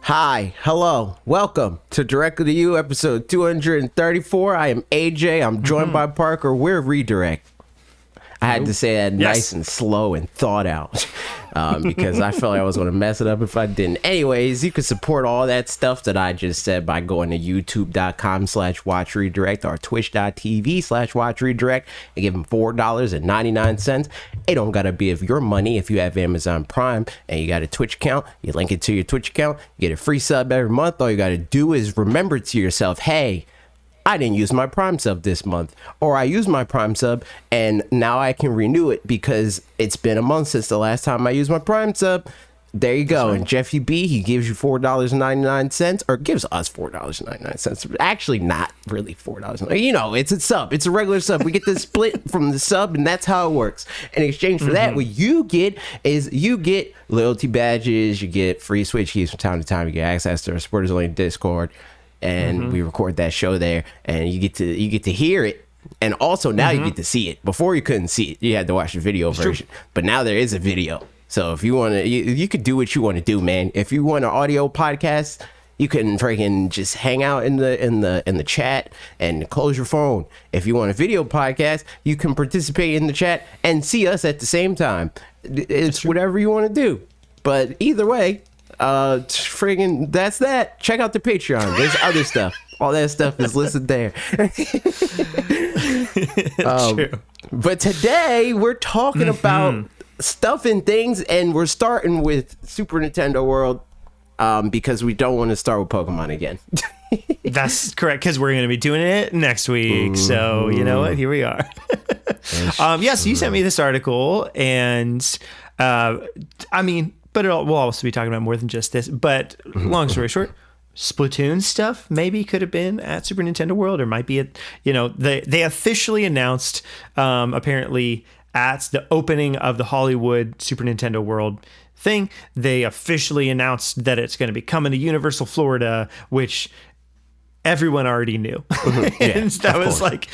Hi, hello, welcome to Directly to You, episode 234. I am AJ. I'm joined by Parker. We're Redirect. I had to say that nice and slow and thought out because I felt like I was going to mess it up if I didn't. Anyways, you can support all that stuff that I just said by going to youtube.com/watchredirect or twitch.tv/watchredirect and give them $4.99. It don't got to be of your money. If you have Amazon Prime and you got a Twitch account, you link it to your Twitch account, you get a free sub every month. All you got to do is remember to yourself, hey, I didn't use my Prime sub this month, or I used my Prime sub and now I can renew it because it's been a month since the last time I used my Prime sub. There you go. Right. And Jeffy B, he gives you $4.99, or gives us $4.99. Actually, not really $4. You know, it's a sub. It's a regular sub. We get the split from the sub, and that's how it works. In exchange for that, what you get is you get loyalty badges, you get free Switch keys from time to time, you get access to our supporters only Discord. And we record that show there, and you get to hear it, and also now you get to see it. Before you couldn't see it; you had to watch the video version. But now there is a video, so if you want to, you could do what you want to do, man. If you want an audio podcast, you can freaking just hang out in the chat and close your phone. If you want a video podcast, you can participate in the chat and see us at the same time. It's whatever you want to do, but either way. Friggin' that's that. Check out the Patreon. There's other stuff. All that stuff is listed there. True. But today we're talking about stuff and things, and we're starting with Super Nintendo World because we don't want to start with Pokemon again. That's correct, because we're going to be doing it next week. So you know what? Here we are. Yes, you sent me this article, and I mean. But we'll also be talking about more than just this. But long story short, Splatoon stuff maybe could have been at Super Nintendo World, or might be at, they officially announced apparently at the opening of the Hollywood Super Nintendo World thing, they officially announced that it's going to be coming to Universal Florida, which everyone already knew. And that was like...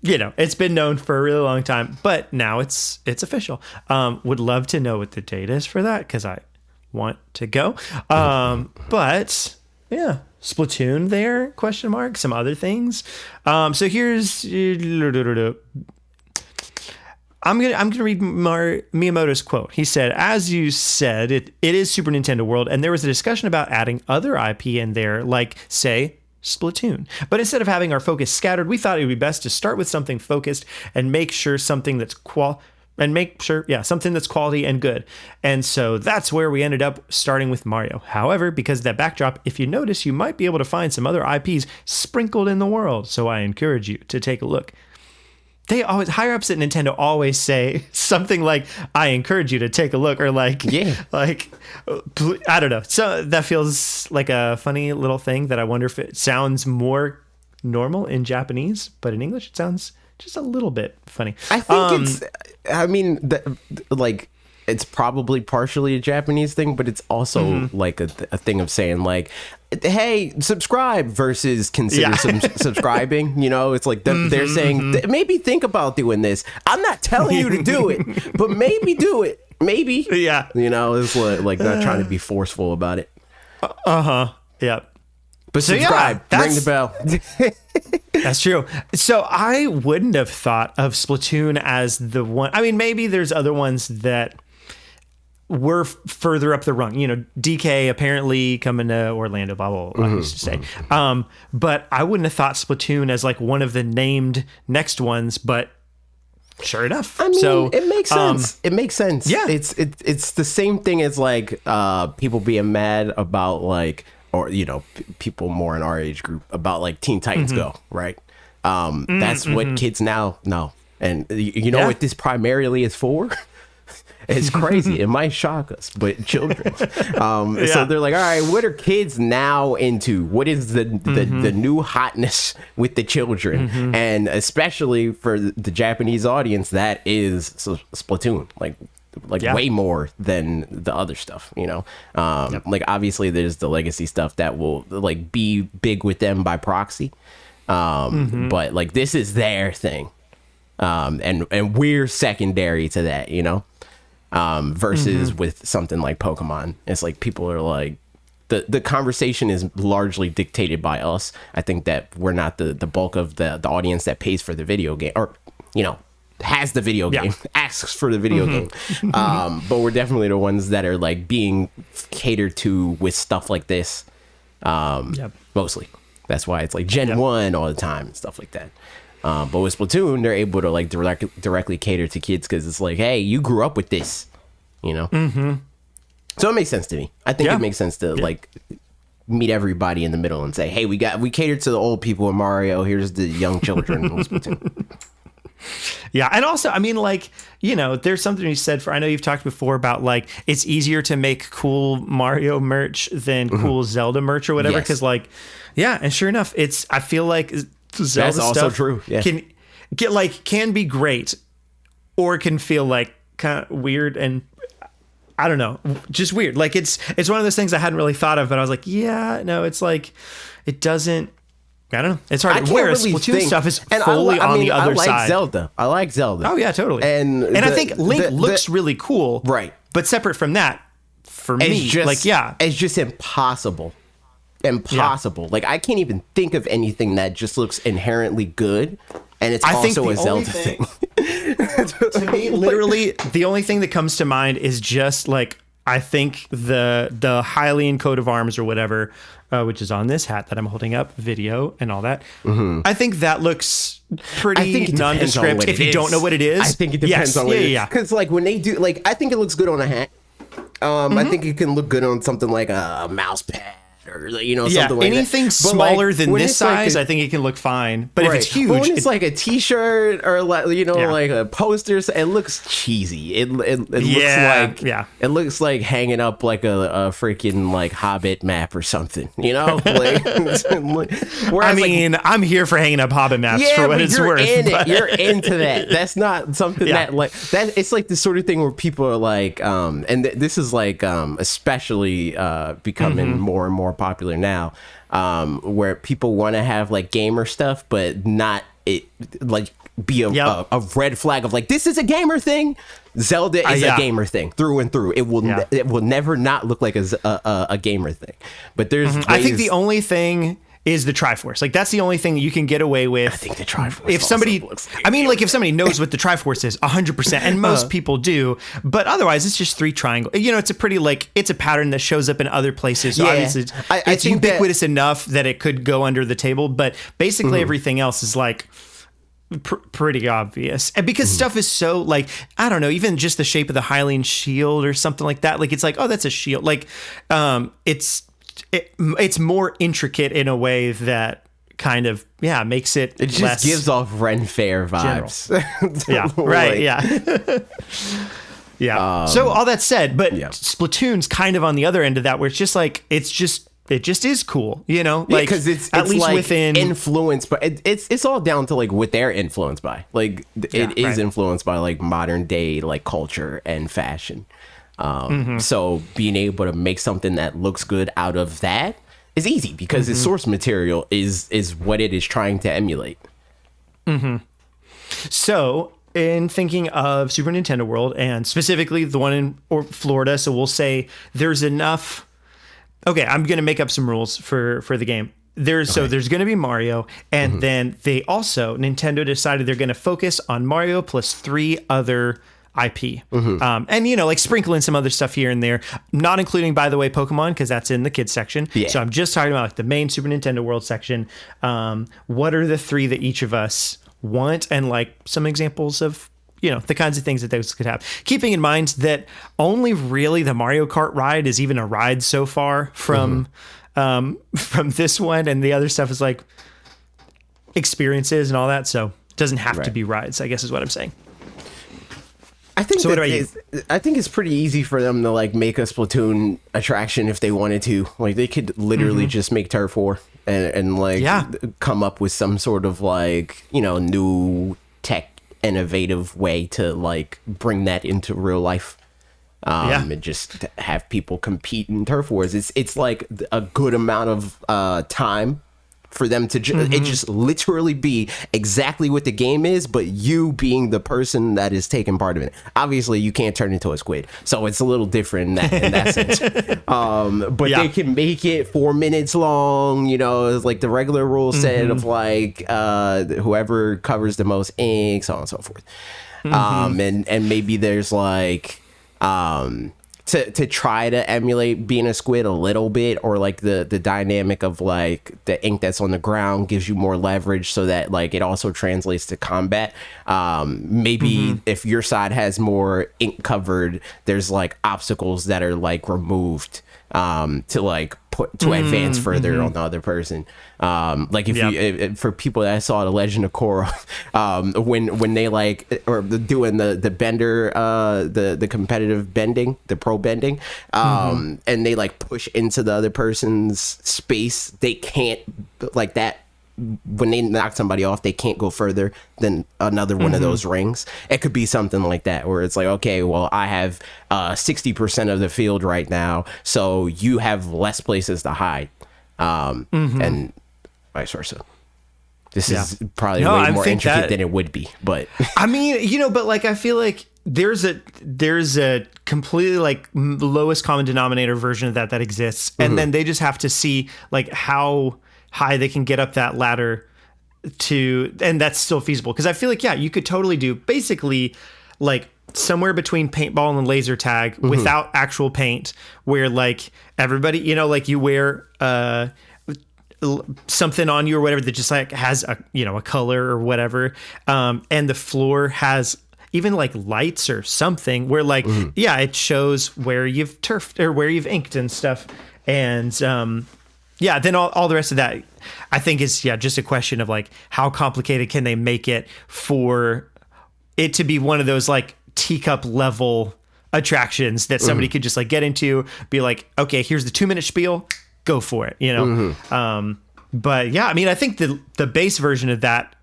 it's been known for a really long time, but now it's official. Would love to know what the date is for that, because I want to go. But yeah, Splatoon there, ? Some other things. So here's I'm gonna read Miyamoto's quote. He said, "As you said, it is Super Nintendo World, and there was a discussion about adding other IP in there, like say Splatoon. But instead of having our focus scattered, we thought it would be best to start with something focused and make sure something that's something that's quality and good. And so that's where we ended up starting with Mario. However, because of that backdrop, if you notice, you might be able to find some other IPs sprinkled in the world. So I encourage you to take a look." They always, higher ups at Nintendo always say something like, "I encourage you to take a look," or I don't know. So that feels like a funny little thing that I wonder if it sounds more normal in Japanese, but in English it sounds just a little bit funny. I think it's probably partially a Japanese thing, but it's also like a thing of saying like, hey, subscribe versus consider subscribing. It's like they're saying, maybe think about doing this. I'm not telling you to do it, but maybe do it. Maybe. Yeah. It's like not trying to be forceful about it. Yeah. But subscribe. Ring the bell. That's true. So I wouldn't have thought of Splatoon as the one. I mean, maybe there's other ones that were further up the rung. DK apparently coming to Orlando, blah, blah, blah, I used to say. But I wouldn't have thought Splatoon as like one of the named next ones, but sure enough. I mean, it makes sense. It makes sense. Yeah. It's the same thing as like people being mad about like, or, people more in our age group about like Teen Titans Go, right? That's what kids now know. And you know what this primarily is for? It's crazy. It might shock us, but children. So they're like, all right, what are kids now into? What is the new hotness with the children? And especially for the Japanese audience, that is Splatoon. Like way more than the other stuff, like obviously there's the legacy stuff that will like be big with them by proxy. But like this is their thing. And we're secondary to that, versus with something like Pokemon. It's like people are like, the conversation is largely dictated by us. I think that we're not the bulk of the audience that pays for the video game, or has the video game, asks for the video game. But we're definitely the ones that are like being catered to with stuff like this. Mostly. That's why it's like Gen 1 all the time and stuff like that. But with Splatoon, they're able to like directly cater to kids because it's like, hey, you grew up with this, So it makes sense to me. I think it makes sense to like meet everybody in the middle and say, hey, we catered to the old people in Mario. Here's the young children in Splatoon. Yeah, and also, I mean, like, there's something you said for, I know you've talked before about, like, it's easier to make cool Mario merch than cool Zelda merch or whatever, because, like, and sure enough, I feel like Zelda That's also stuff true. Yeah. can be great, or can feel, like, kind of weird and, I don't know, just weird. Like, it's one of those things I hadn't really thought of, but I was like, it's like, it doesn't, I don't know. It's hard. Whereas really Splatoon stuff is fully on the other side. I like Zelda. Oh yeah, totally. And I think Link looks really cool. Right. But separate from that, for me, it's just impossible. Impossible. Like I can't even think of anything that just looks inherently good. And it's also a Zelda thing. To me, literally, the only thing that comes to mind is just like, I think the Hylian coat of arms or whatever, which is on this hat that I'm holding up, video and all that. I think that looks pretty nondescript if you don't know what it is. I think it depends on what it is. Because like when they do, like I think it looks good on a hat. I think it can look good on something like a mouse pad. Or something like anything that. smaller than this size, I think it can look fine. But if it's huge, but when it's like a T-shirt or like like a poster, it looks cheesy. It looks like hanging up like a freaking like Hobbit map or something. Like, I mean, I'm here for hanging up Hobbit maps for what it's worth. You're into that. That's not something that like that. It's like the sort of thing where people are like, and this is like especially becoming more and more popular now, where people want to have like gamer stuff but not it like be a red flag of like, this is a gamer thing. Zelda is a gamer thing through and through. It will never not look like a gamer thing. But there's I think the only thing is the Triforce. Like that's the only thing that you can get away with. I think the Triforce. If somebody, if somebody knows what the Triforce is, 100%, and most people do, but otherwise it's just 3 triangles. It's a pretty it's a pattern that shows up in other places. So obviously, it's ubiquitous enough that it could go under the table. But basically, everything else is like pretty obvious, and because stuff is so like, I don't know, even just the shape of the Hylian shield or something like that. Like it's like, oh, that's a shield. Like it's more intricate in a way that kind of makes it just less gives off Ren Fair vibes. So all that said, but Splatoon's kind of on the other end of that, where it's just like it just is cool, like because it's at least like within influence, but it's all down to like what they're influenced by. Like it is influenced by like modern day like culture and fashion. So being able to make something that looks good out of that is easy because its source material is what it is trying to emulate. So in thinking of Super Nintendo World, and specifically the one in Florida, so we'll say there's enough. Okay, I'm going to make up some rules for the game. There's going to be Mario, and then they also, Nintendo decided they're going to focus on Mario plus 3 other IP. And like sprinkle in some other stuff here and there, not including, by the way, Pokemon, because that's in the kids section. So I'm just talking about like the main Super Nintendo World section. What are the 3 that each of us want, and like some examples of the kinds of things that those could have, keeping in mind that only really the Mario Kart ride is even a ride so far from this one, and the other stuff is like experiences and all that, so it doesn't have to be rides, I guess is what I'm saying. I think I think it's pretty easy for them to like make a Splatoon attraction if they wanted to. Like they could literally just make Turf War and like come up with some sort of like new tech innovative way to like bring that into real life. And just have people compete in Turf Wars. It's like a good amount of time for them to it just literally be exactly what the game is, but you being the person that is taking part of it. Obviously, you can't turn into a squid, so it's a little different in that sense. But they can make it 4 minutes long. You know, it's like the regular rule set of like whoever covers the most ink, so on and so forth. And maybe there's like to try to emulate being a squid a little bit, or like the dynamic of like the ink that's on the ground gives you more leverage, so that like it also translates to combat. Maybe if your side has more ink covered, there's like obstacles that are like removed to like advance further on the other person. Like if you for people that saw the Legend of Korra, when they like or doing the bender, the competitive bending, the pro bending, and they like push into the other person's space, they can't like that. When they knock somebody off, they can't go further than another one of those rings. It could be something like that, where it's like, okay, well, I have 60% of the field right now, so you have less places to hide, and vice versa. This is probably way more intricate than it would be, but I mean, you know, but like I feel like there's a completely like lowest common denominator version of that exists, and then they just have to see like how high they can get up that ladder and that's still feasible. Because I feel like, you could totally do basically like somewhere between paintball and laser tag without actual paint, where like everybody, you know, like you wear something on you or whatever that just like has a, you know, a color or whatever, and the floor has even like lights or something where like it shows where you've turfed or where you've inked and stuff. And then all the rest of that, I think, is just a question of like how complicated can they make it for it to be one of those like teacup level attractions that somebody could just like get into, be like, okay, here's the 2-minute spiel, go for it, you know. But I mean, I think the base version of that,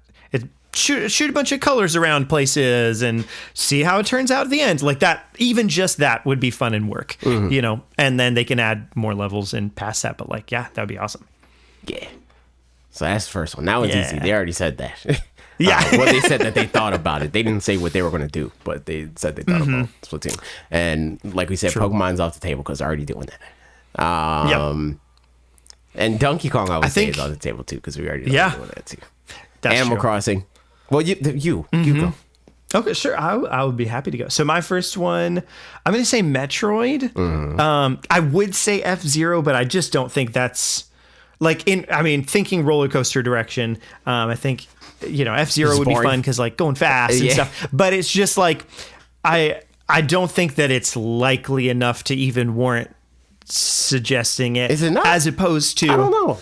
shoot a bunch of colors around places and see how it turns out at the end, like that. Even just that would be fun and work, you know. And then they can add more levels and past that. But like, that would be awesome. Yeah. So that's the first one. That one's easy. They already said that. Well, they said that they thought about it. They didn't say what they were going to do, but they said they thought about Splatoon. And like we said, Pokemon's off the table because they're already doing that. And Donkey Kong, I would say, is on the table too, because we already doing that too. That's Animal Crossing. Well, you go. Okay, sure. I would be happy to go. So my first one, I'm going to say Metroid. I would say F-Zero, but I just don't think that's like thinking roller coaster direction. I think, you know, F-Zero would be fun because like going fast and stuff. But it's just like I don't think that it's likely enough to even warrant suggesting it. Is it not? As opposed to, I don't know.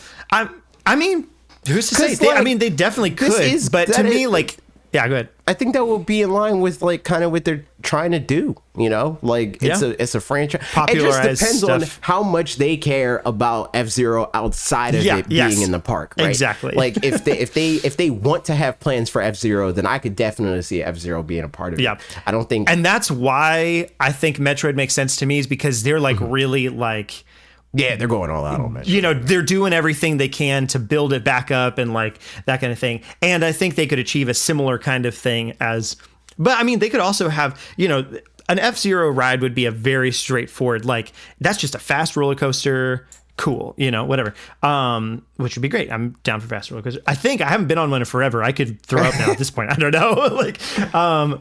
I mean, who's to say? They definitely could. But to me, like, go ahead. I think that will be in line with like kind of what they're trying to do, you know, like it's a franchise. It just depends on how much they care about F-Zero outside of it being in the park, right? Exactly. Like if they want to have plans for F-Zero, then I could definitely see F-Zero being a part of it. I don't think, and that's why I think Metroid makes sense to me, is because they're like really like, they're going all out on that. You know, they're doing everything they can to build it back up and like that kind of thing. And I think they could achieve a similar kind of thing but I mean, they could also have, you know, an F-Zero ride would be a very straightforward, like, that's just a fast roller coaster. Cool. You know, whatever. Which would be great. I'm down for fast roller coaster. I think I haven't been on one in forever. I could throw up now at this point. I don't know. Like,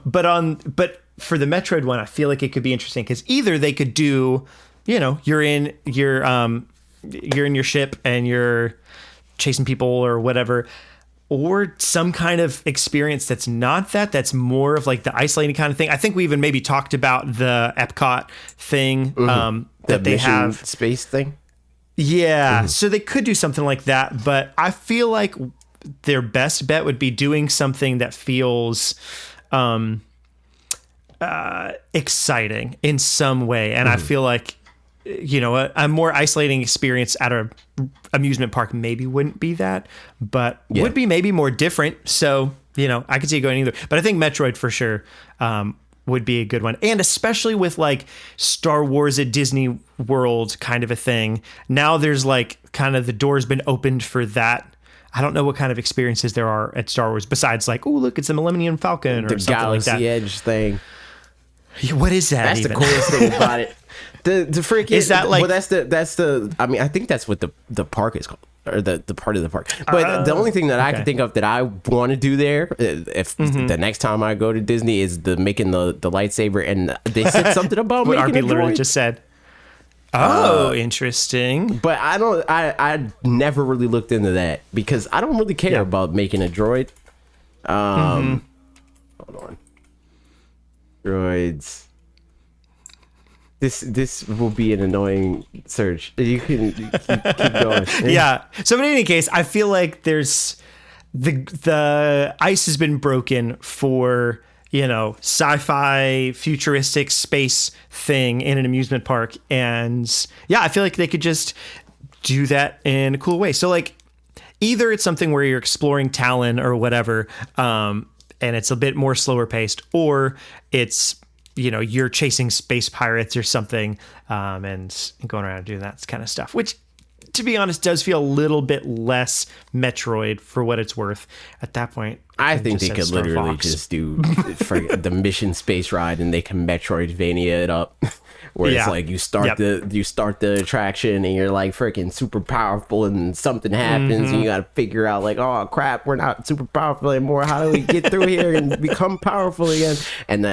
but for the Metroid one, I feel like it could be interesting because either they could do, you know, you're in your ship and you're chasing people or whatever, or some kind of experience that's not that's more of like the isolating kind of thing. I think we even maybe talked about the Epcot thing that they have, space thing. So they could do something like that, but I feel like their best bet would be doing something that feels exciting in some way. And I feel like, you know, a more isolating experience at a amusement park maybe wouldn't be that, but would be maybe more different. So, you know, I could see it going either. But I think Metroid for sure would be a good one. And especially with like Star Wars at Disney World kind of a thing. Now there's like kind of the door's been opened for that I don't know what kind of experiences there are at Star Wars besides like, oh, look, it's a Millennium Falcon or The something Galaxy like that. Edge thing. What is that? That's even? the coolest thing about it. The freaking Is that like? well, that's the. I mean, I think that's what the park is called, or the part of the park. But the only thing that I can think of that I want to do there, if the next time I go to Disney, is making the lightsaber. And they said something about What making RP a literally droid. just said. Oh, interesting. But I don't. I never really looked into that because I don't really care about making a droid. Hold on. Droids. This will be an annoying search. You can keep going. Yeah. So, but in any case, I feel like there's the ice has been broken for, you know, sci-fi futuristic space thing in an amusement park, and yeah, I feel like they could just do that in a cool way. So, like, either it's something where you're exploring Talon or whatever, and it's a bit more slower paced, or it's, you know, you're chasing space pirates or something, and going around doing that kind of stuff, which, to be honest, does feel a little bit less Metroid for what it's worth at that point. I think they could literally just do the Mission Space Ride, and they can Metroidvania it up. Where it's like you start the attraction and you're like freaking super powerful, and something happens and you got to figure out like, oh crap, we're not super powerful anymore. How do we get through here and become powerful again? And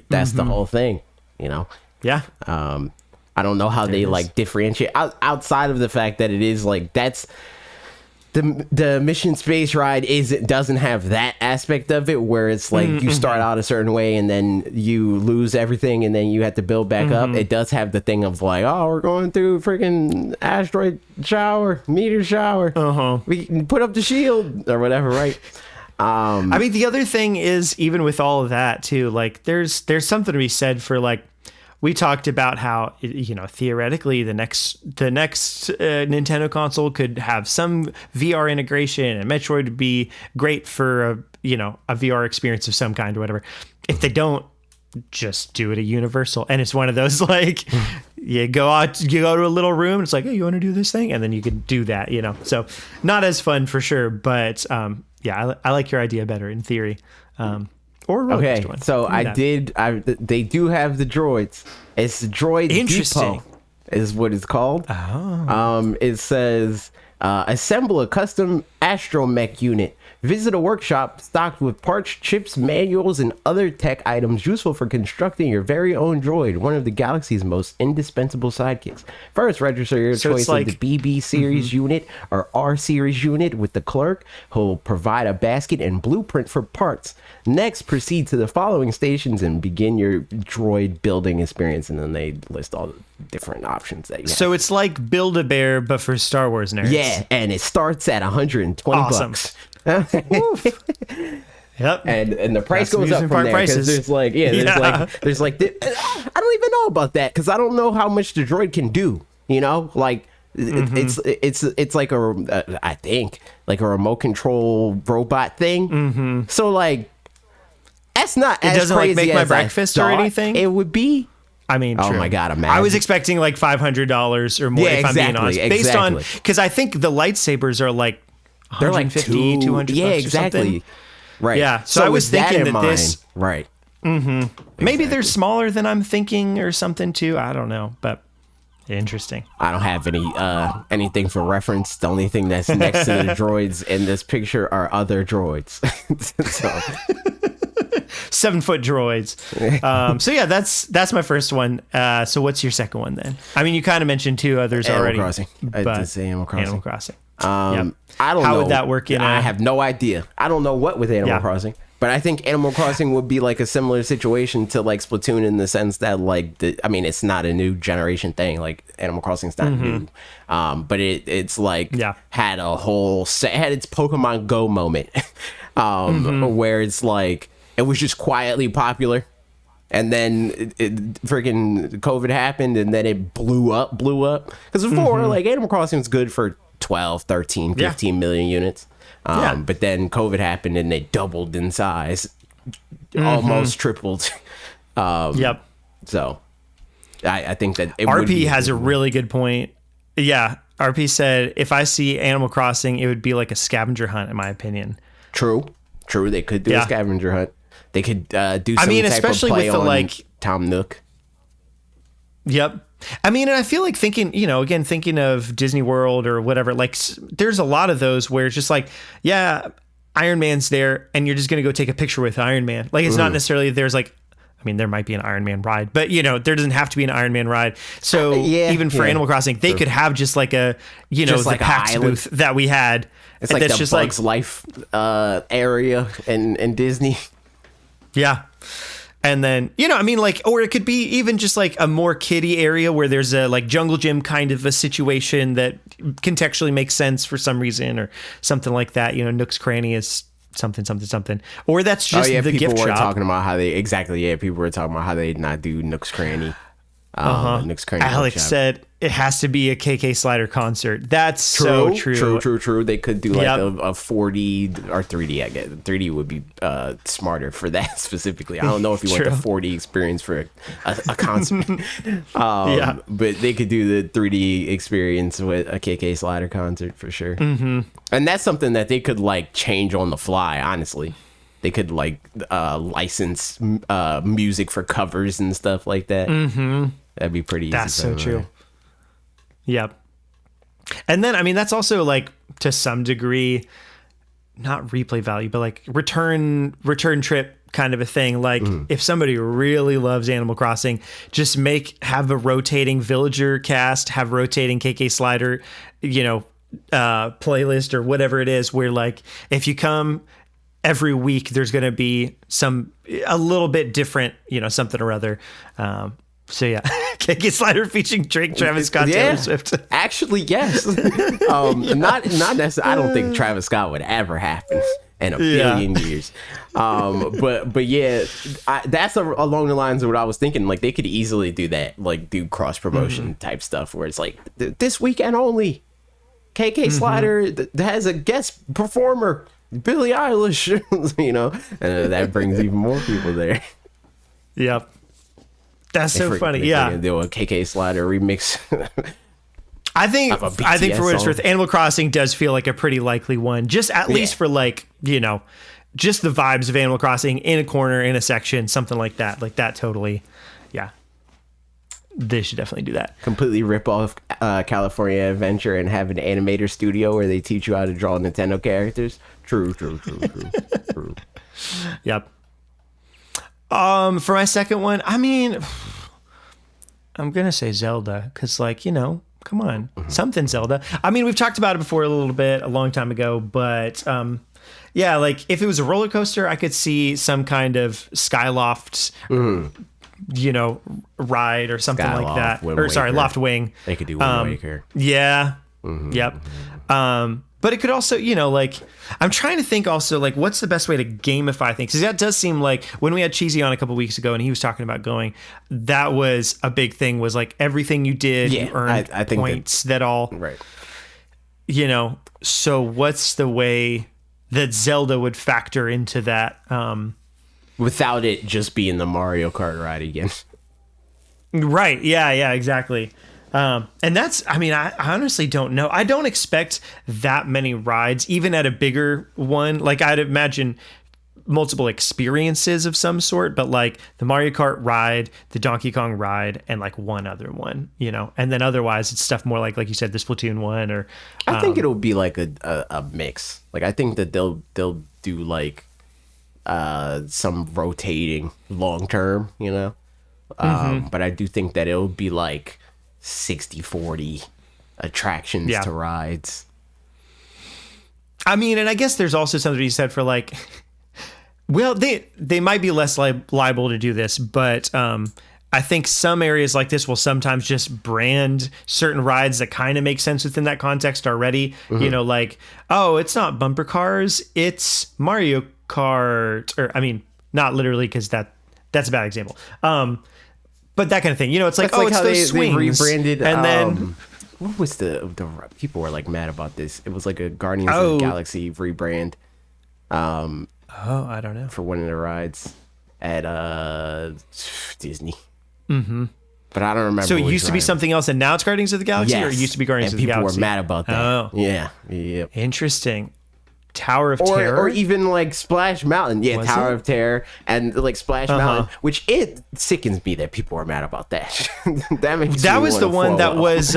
that's the whole thing, you know? Yeah. I don't know how they like differentiate outside of the fact that it is like that's the Mission Space Ride doesn't have that aspect of it where it's like you start out a certain way and then you lose everything and then you have to build back up. It does have the thing of like, oh, we're going through freaking asteroid shower, meteor shower. We can put up the shield or whatever, right? I mean, the other thing is, even with all of that too, like there's something to be said for like, we talked about how, you know, theoretically the next Nintendo console could have some VR integration, and Metroid would be great for a VR experience of some kind or whatever. If they don't, just do it a Universal, and it's one of those like you go to a little room, it's like, hey, you want to do this thing, and then you can do that, you know. So not as fun for sure, but yeah, I like your idea better in theory. Or a roller coaster one. So they do have the droids. It's Droid Depot is what it's called. It says assemble a custom astromech unit. Visit a workshop stocked with parts, chips, manuals, and other tech items useful for constructing your very own droid, one of the galaxy's most indispensable sidekicks. First, register your choice of the BB series unit or R series unit with the clerk, who will provide a basket and blueprint for parts. Next, proceed to the following stations and begin your droid building experience. And then they list all the different options that you have. So it's like Build-A-Bear, but for Star Wars nerds. Yeah, and it starts at $120 bucks. Yep. And the price goes up from there because there's like I don't even know about that because I don't know how much the droid can do, you know, like it's like I think like a remote control robot thing. So like that's not it as doesn't crazy like make my as breakfast or anything. It would be. I mean, oh true. my God, imagine. I was expecting like $500 or more, if I'm being honest, based on, because I think the lightsabers are like they're like 200 yeah, bucks exactly. or something. Right. Yeah. So I was thinking that this right. Maybe they're smaller than I'm thinking or something too. I don't know, but interesting. I don't have anything for reference. The only thing that's next to the droids in this picture are other droids. So 7-foot droids. So yeah, that's my first one. So what's your second one then? I mean, you kind of mentioned two others already. Crossing. I did say Animal Crossing. Animal Crossing. I don't know. How would that work? I have no idea. I don't know what with Animal Crossing, but I think Animal Crossing would be like a similar situation to like Splatoon in the sense that like it's not a new generation thing. Like Animal Crossing's not new, but it's like had a whole had its Pokemon Go moment, where it's like it was just quietly popular. And then freaking COVID happened, and then it blew up. Because before, like, Animal Crossing was good for 12, 13, 15 million units. But then COVID happened, and they doubled in size. Almost tripled. So, I think that it RP has a really good point. Yeah. RP said, if I see Animal Crossing, it would be like a scavenger hunt, in my opinion. True. They could do a scavenger hunt. They could do some type especially of play with the, on like, Tom Nook. Yep. I mean, and I feel like thinking of Disney World or whatever, like there's a lot of those where it's just like, yeah, Iron Man's there and you're just going to go take a picture with Iron Man. Like, it's not necessarily there's like, I mean, there might be an Iron Man ride, but there doesn't have to be an Iron Man ride. So even for Animal Crossing, they could have just like a, just the like PAX booth that we had. It's like the Bugs Life area in Disney. Yeah. And then, or it could be even just like a more kiddie area where there's a like jungle gym kind of a situation that contextually makes sense for some reason or something like that. Nook's Cranny is something. Or that's just the gift shop. People were talking about how people were talking about how they not do Nook's Cranny. Nook's Cranny. Alex said it has to be a KK Slider concert. That's so true. True. They could do like a 4D or 3D. I guess 3D would be smarter for that specifically. I don't know if you want the 4D experience for a concert. But they could do the 3D experience with a KK Slider concert for sure. Mm-hmm. And that's something that they could like change on the fly. Honestly, they could like license music for covers and stuff like that. Mm-hmm. That'd be pretty easy. That's so true. Yep. And then, I mean, that's also like to some degree, not replay value, but like return trip kind of a thing. Like if somebody really loves Animal Crossing, just have a rotating villager cast, have rotating KK Slider, playlist or whatever it is, where like if you come every week, there's going to be a little bit different, something or other. So yeah, KK Slider featuring Drake, Travis Scott, Taylor Swift. Actually, yes. Not necessarily. I don't think Travis Scott would ever happen in a billion years. But yeah, that's along the lines of what I was thinking. Like they could easily do that, like do cross promotion type stuff, where it's like this weekend only, KK Slider has a guest performer, Billie Eilish. And that brings even more people there. Yep. That's so funny. Yeah. Do a KK Slider remix. I think for what it's worth, Animal Crossing does feel like a pretty likely one. Just at least for like, just the vibes of Animal Crossing in a corner, in a section, something like that. Like that totally. Yeah. They should definitely do that. Completely rip off California Adventure and have an animator studio where they teach you how to draw Nintendo characters. True. Yep. For my second one, I mean, I'm going to say Zelda because, like, come on, something Zelda. I mean, we've talked about it before a little bit, a long time ago, but yeah, like if it was a roller coaster, I could see some kind of Skyloft, ride or something Skyloft, like that. Wind Or sorry, Waker. Loft Wing. They could do Wind Waker. Yeah. Yep. But it could also, like, I'm trying to think also, like, what's the best way to gamify things? Because that does seem like when we had Cheesy on a couple weeks ago and he was talking about going, that was a big thing, was like everything you did, you earned I think points that all, right. So what's the way that Zelda would factor into that? Without it just being the Mario Kart ride again. Right. Yeah, exactly. And that's, I mean, I honestly don't know. I don't expect that many rides, even at a bigger one. Like I'd imagine multiple experiences of some sort, but like the Mario Kart ride, the Donkey Kong ride, and like one other one, and then otherwise it's stuff more like you said, the Splatoon one, or I think it'll be like a mix. Like I think that they'll do like some rotating long term, but I do think that it'll be like 60-40 attractions to rides. I mean, and I guess there's also something to be said for like, well, they might be less liable to do this, but I think some areas like this will sometimes just brand certain rides that kind of make sense within that context already. Like, oh, it's not bumper cars, it's Mario Kart, or I mean, not literally because that's a bad example. But that kind of thing, it's like, like it's how those swings. They rebranded, and then what was the people were like mad about this? It was like a Guardians of the Galaxy rebrand. I don't know, for one of the rides at Disney. but I don't remember. So it which used to be ride. something else, and now it's Guardians of the Galaxy, or it Yes. used to be Guardians and of the people Galaxy? were mad about that. Oh. Yeah. Yep. Interesting. Tower of Terror? Or even like Splash Mountain. Yeah, Was Tower it? of Terror and like Splash Mountain, which it sickens me that people are mad about that. That makes That me was the wanna one fall that off. was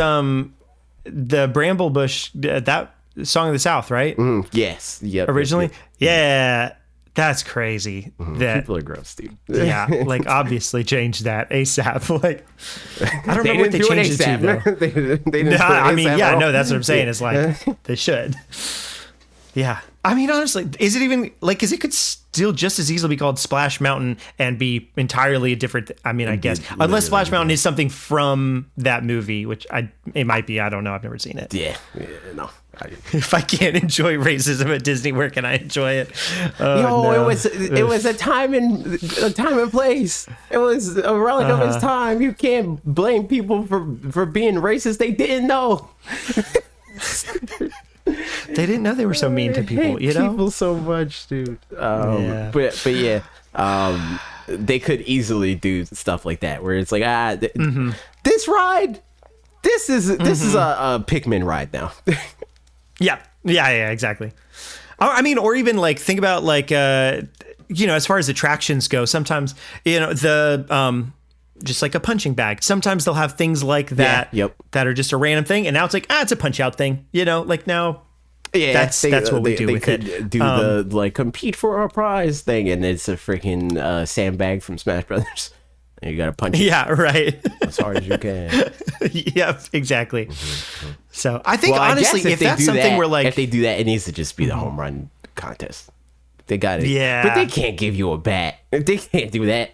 the Bramble Bush, that Song of the South, right? Yes. Yep. Originally? Yep. Yeah. That's crazy. That People are gross, dude. yeah, like obviously change that ASAP. Like I don't remember what they didn't do it changed it to though. ASAP. they didn't do it I mean, ASAP yeah, at all. no, that's what I'm saying. It's like they should. Yeah. I mean, honestly, is it even like, because it could still just as easily be called Splash Mountain and be entirely a different, I mean, I guess, unless Splash Mountain is something from that movie, which it might be. I don't know. I've never seen it. Yeah, no. If I can't enjoy racism at Disney, where can I enjoy it? Oh, Yo, no. it was a time and place. It was a relic of its time. You can't blame people for being racist. They didn't know. They didn't know they were so mean to people, you know? People so much, dude. Yeah. But yeah, they could easily do stuff like that where it's like, this ride, this is a Pikmin ride now. Yeah, exactly. I mean, or even like think about like as far as attractions go, sometimes just like a punching bag. Sometimes they'll have things like that that are just a random thing, and now it's like it's a punch out thing. Like now. Yeah, that's what we do with it. They could do the like compete for a prize thing, and it's a freaking sandbag from Smash Brothers. And you gotta punch it right. as hard as you can. Yep, exactly. So I think honestly, if that's something where like if they do that, it needs to just be the home run contest. They got it. Yeah. But they can't give you a bat. They can't do that.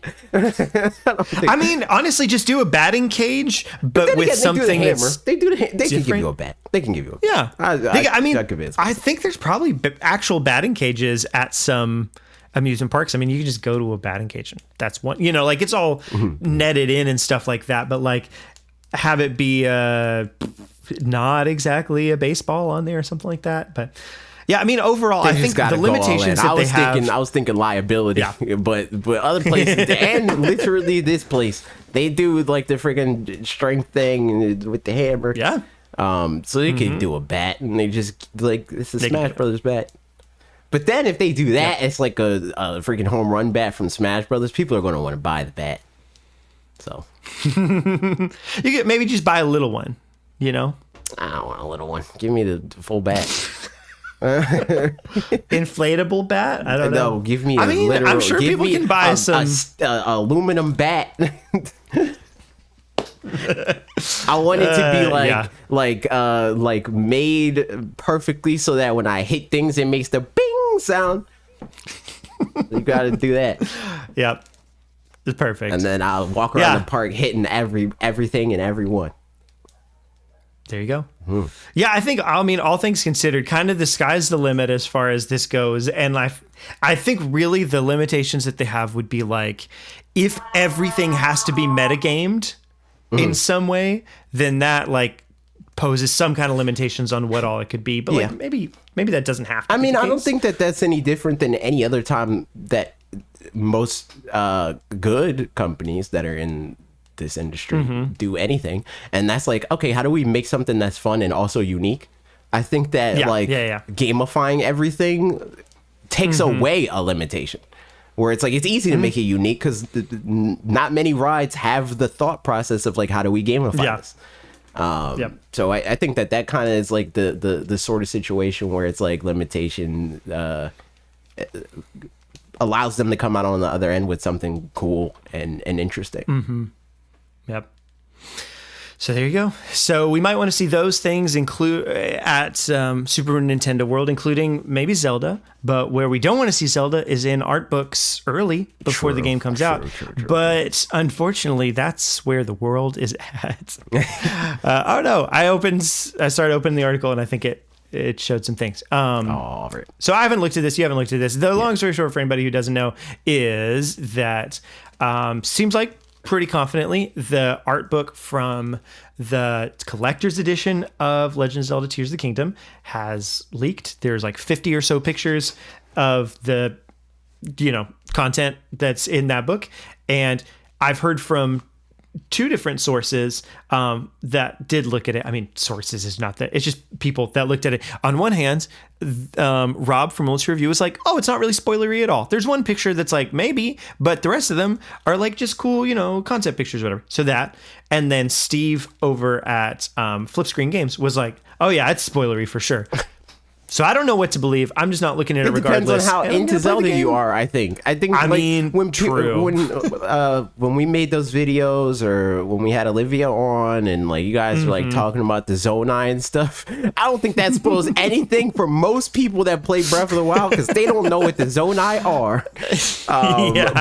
I mean, honestly, just do a batting cage, but with something that's they can give you a bat. They can give you a bat. Yeah. I think there's probably actual batting cages at some amusement parks. I mean, you can just go to a batting cage and that's one, like it's all netted in and stuff like that, but like have it be not exactly a baseball on there or something like that. But yeah, I mean, overall, I think the limitations that they have. I was thinking liability, but other places and literally this place, they do like the freaking strength thing with the hammer. Yeah. So they could do a bat, and they just like it's a Smash Brothers bat. But then if they do that, it's like a freaking home run bat from Smash Brothers. People are going to want to buy the bat. So you could maybe just buy a little one. I don't want a little one. Give me the full bat. Inflatable bat? I don't know. No, give me. Literal, I'm sure people can buy some aluminum bat. I want it to be like made perfectly so that when I hit things, it makes the bing sound. You got to do that. Yep, it's perfect. And then I'll walk around the park hitting everything and everyone. There you go. Yeah, I mean, all things considered, kind of the sky's the limit as far as this goes. And I think really the limitations that they have would be like, if everything has to be metagamed in some way, then that like poses some kind of limitations on what all it could be. But like maybe that doesn't have to I be mean, the I don't case. think that that's any different than any other time that most good companies that are in this industry do anything, and that's like, okay, how do we make something that's fun and also unique? I think that gamifying everything takes away a limitation, where it's like it's easy to make it unique because not many rides have the thought process of like, how do we gamify this? So I think that kind of is like the sort of situation where it's like limitation allows them to come out on the other end with something cool and interesting. Yep. So there you go. So we might want to see those things include at Super Nintendo World, including maybe Zelda. But where we don't want to see Zelda is in art books early before the game comes out. But unfortunately, that's where the world is at. Oh no! I started opening the article, and I think it showed some things. So I haven't looked at this. You haven't looked at this. The long story short, for anybody who doesn't know, is that seems like pretty confidently the art book from the collector's edition of Legend of Zelda Tears of the Kingdom has leaked. There's like 50 or so pictures of the content that's in that book, and I've heard from two different sources that did look at it. I mean, sources is not that. It's just people that looked at it. On one hand, Rob from Military Review was like, "Oh, it's not really spoilery at all." There's one picture that's like maybe, but the rest of them are like just cool, concept pictures, whatever. So that, and then Steve over at Flip Screen Games was like, "Oh yeah, it's spoilery for sure." So I don't know what to believe. I'm just not looking at it regardless. Depends on how into Zelda you are, I think. I mean, true. When we made those videos, or when we had Olivia on, and like you guys were like talking about the Zonai and stuff, I don't think that spoils anything for most people that play Breath of the Wild, because they don't know what the Zonai are.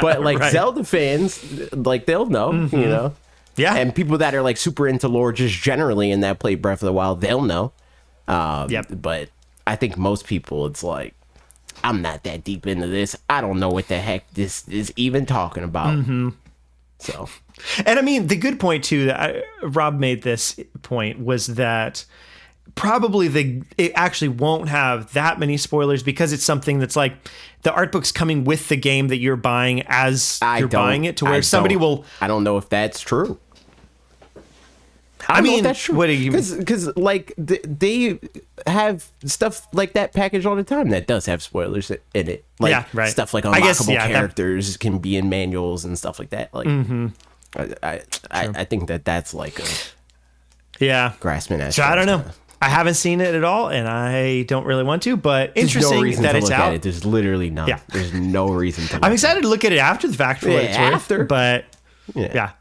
But like Zelda fans, like they'll know, Yeah. And people that are like super into lore just generally and that play Breath of the Wild, they'll know. But I think most people, it's like, I'm not that deep into this. I don't know what the heck this is even talking about. So, and I mean, the good point too that Rob made this point was that probably it actually won't have that many spoilers, because it's something that's like the art book's coming with the game that you're buying as you're buying it, to where somebody will. I don't know if that's true. I mean, that's true. What do you? Because like they have stuff like that packaged all the time that does have spoilers in it. Like stuff like unlockable characters can be in manuals and stuff like that. Like, I think that's like a grasping at. So I don't know. I haven't seen it at all, and I don't really want to. But interesting that it's out. There's literally none. Yeah. There's no reason to. I'm excited to look at it after the fact for what it's worth. But yeah.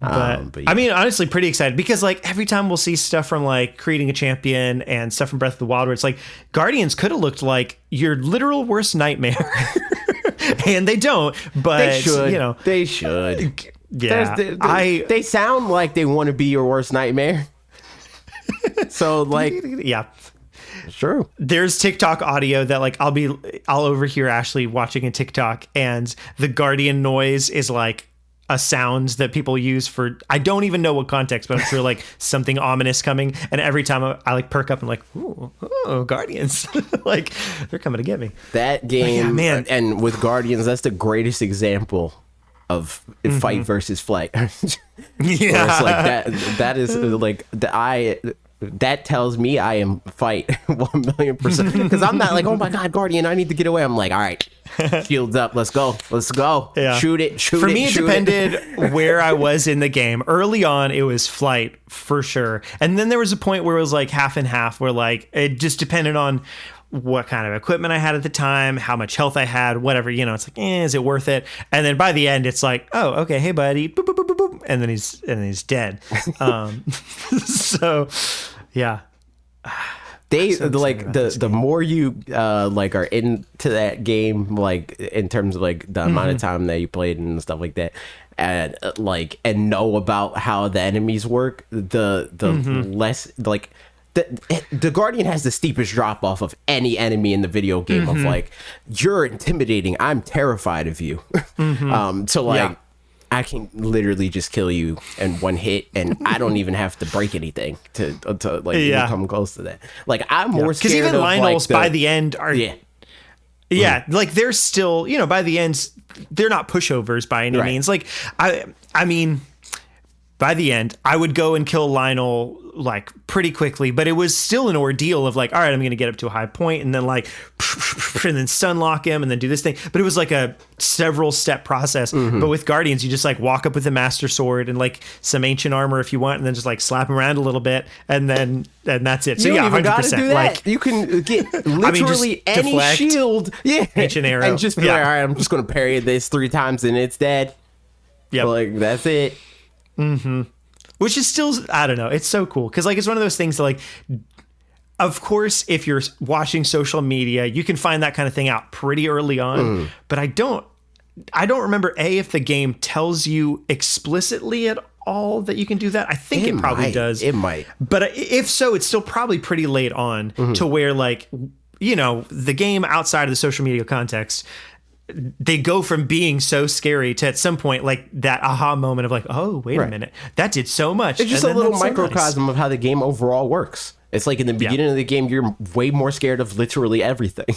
But I mean, honestly, pretty excited, because like every time we'll see stuff from like Creating a Champion and stuff from Breath of the Wild, where it's like Guardians could have looked like your literal worst nightmare, and they don't. But they should. They should. Yeah, they sound like they want to be your worst nightmare. So like, yeah. True. There's TikTok audio that like I'll overhear Ashley watching a TikTok, and the Guardian noise is like a sound that people use for, I don't even know what context, but I'm sure like something ominous coming. And every time I like perk up and like, ooh, Guardians, like they're coming to get me. That game, man. And with Guardians, that's the greatest example of fight versus flight. It's like that is like that tells me I am fight 1,000,000%, because I'm not like, oh my god, Guardian, I need to get away. I'm like, all right, shields up, let's go. Yeah. Shoot it. For me, it depended where I was in the game. Early on, it was flight for sure, and then there was a point where it was like half and half, where like it just depended on what kind of equipment I had at the time, how much health I had, whatever, it's like, is it worth it? And then by the end, it's like, oh, okay, hey buddy, boop, boop, boop, boop, boop, and then he's dead. So yeah. They like the more you like are into that game, like in terms of like the amount of time that you played and stuff like that, and and know about how the enemies work, the less like the Guardian has the steepest drop off of any enemy in the video game of like, you're intimidating, I'm terrified of you. So like I can literally just kill you in one hit, and I don't even have to break anything to like even come close to that. Like I'm more scared, because even Lionels by the end are like they're still, by the end they're not pushovers by any means. Like I mean, by the end I would go and kill Lionel like pretty quickly, but it was still an ordeal of like, all right, I'm going to get up to a high point and then like, and then stun lock him and then do this thing. But it was like a several step process. But with Guardians, you just like walk up with a Master Sword and like some ancient armor if you want, and then just like slap him around a little bit, and that's it. So you yeah, don't even 100%. Gotta do that. Like you can get literally any deflect, shield, ancient arrow, and just be like, all right, I'm just going to parry this 3 times and it's dead. Yeah, like that's it. Which is still, I don't know, it's so cool, because like it's one of those things that like, of course, if you're watching social media, you can find that kind of thing out pretty early on. But I don't remember if the game tells you explicitly at all that you can do that. I think it probably does. It might, but if so, it's still probably pretty late on to where like, the game outside of the social media context, they go from being so scary to at some point like that aha moment of like, oh wait a minute, that did so much. It's just a little microcosm of how the game overall works. It's like in the beginning of the game, you're way more scared of literally everything.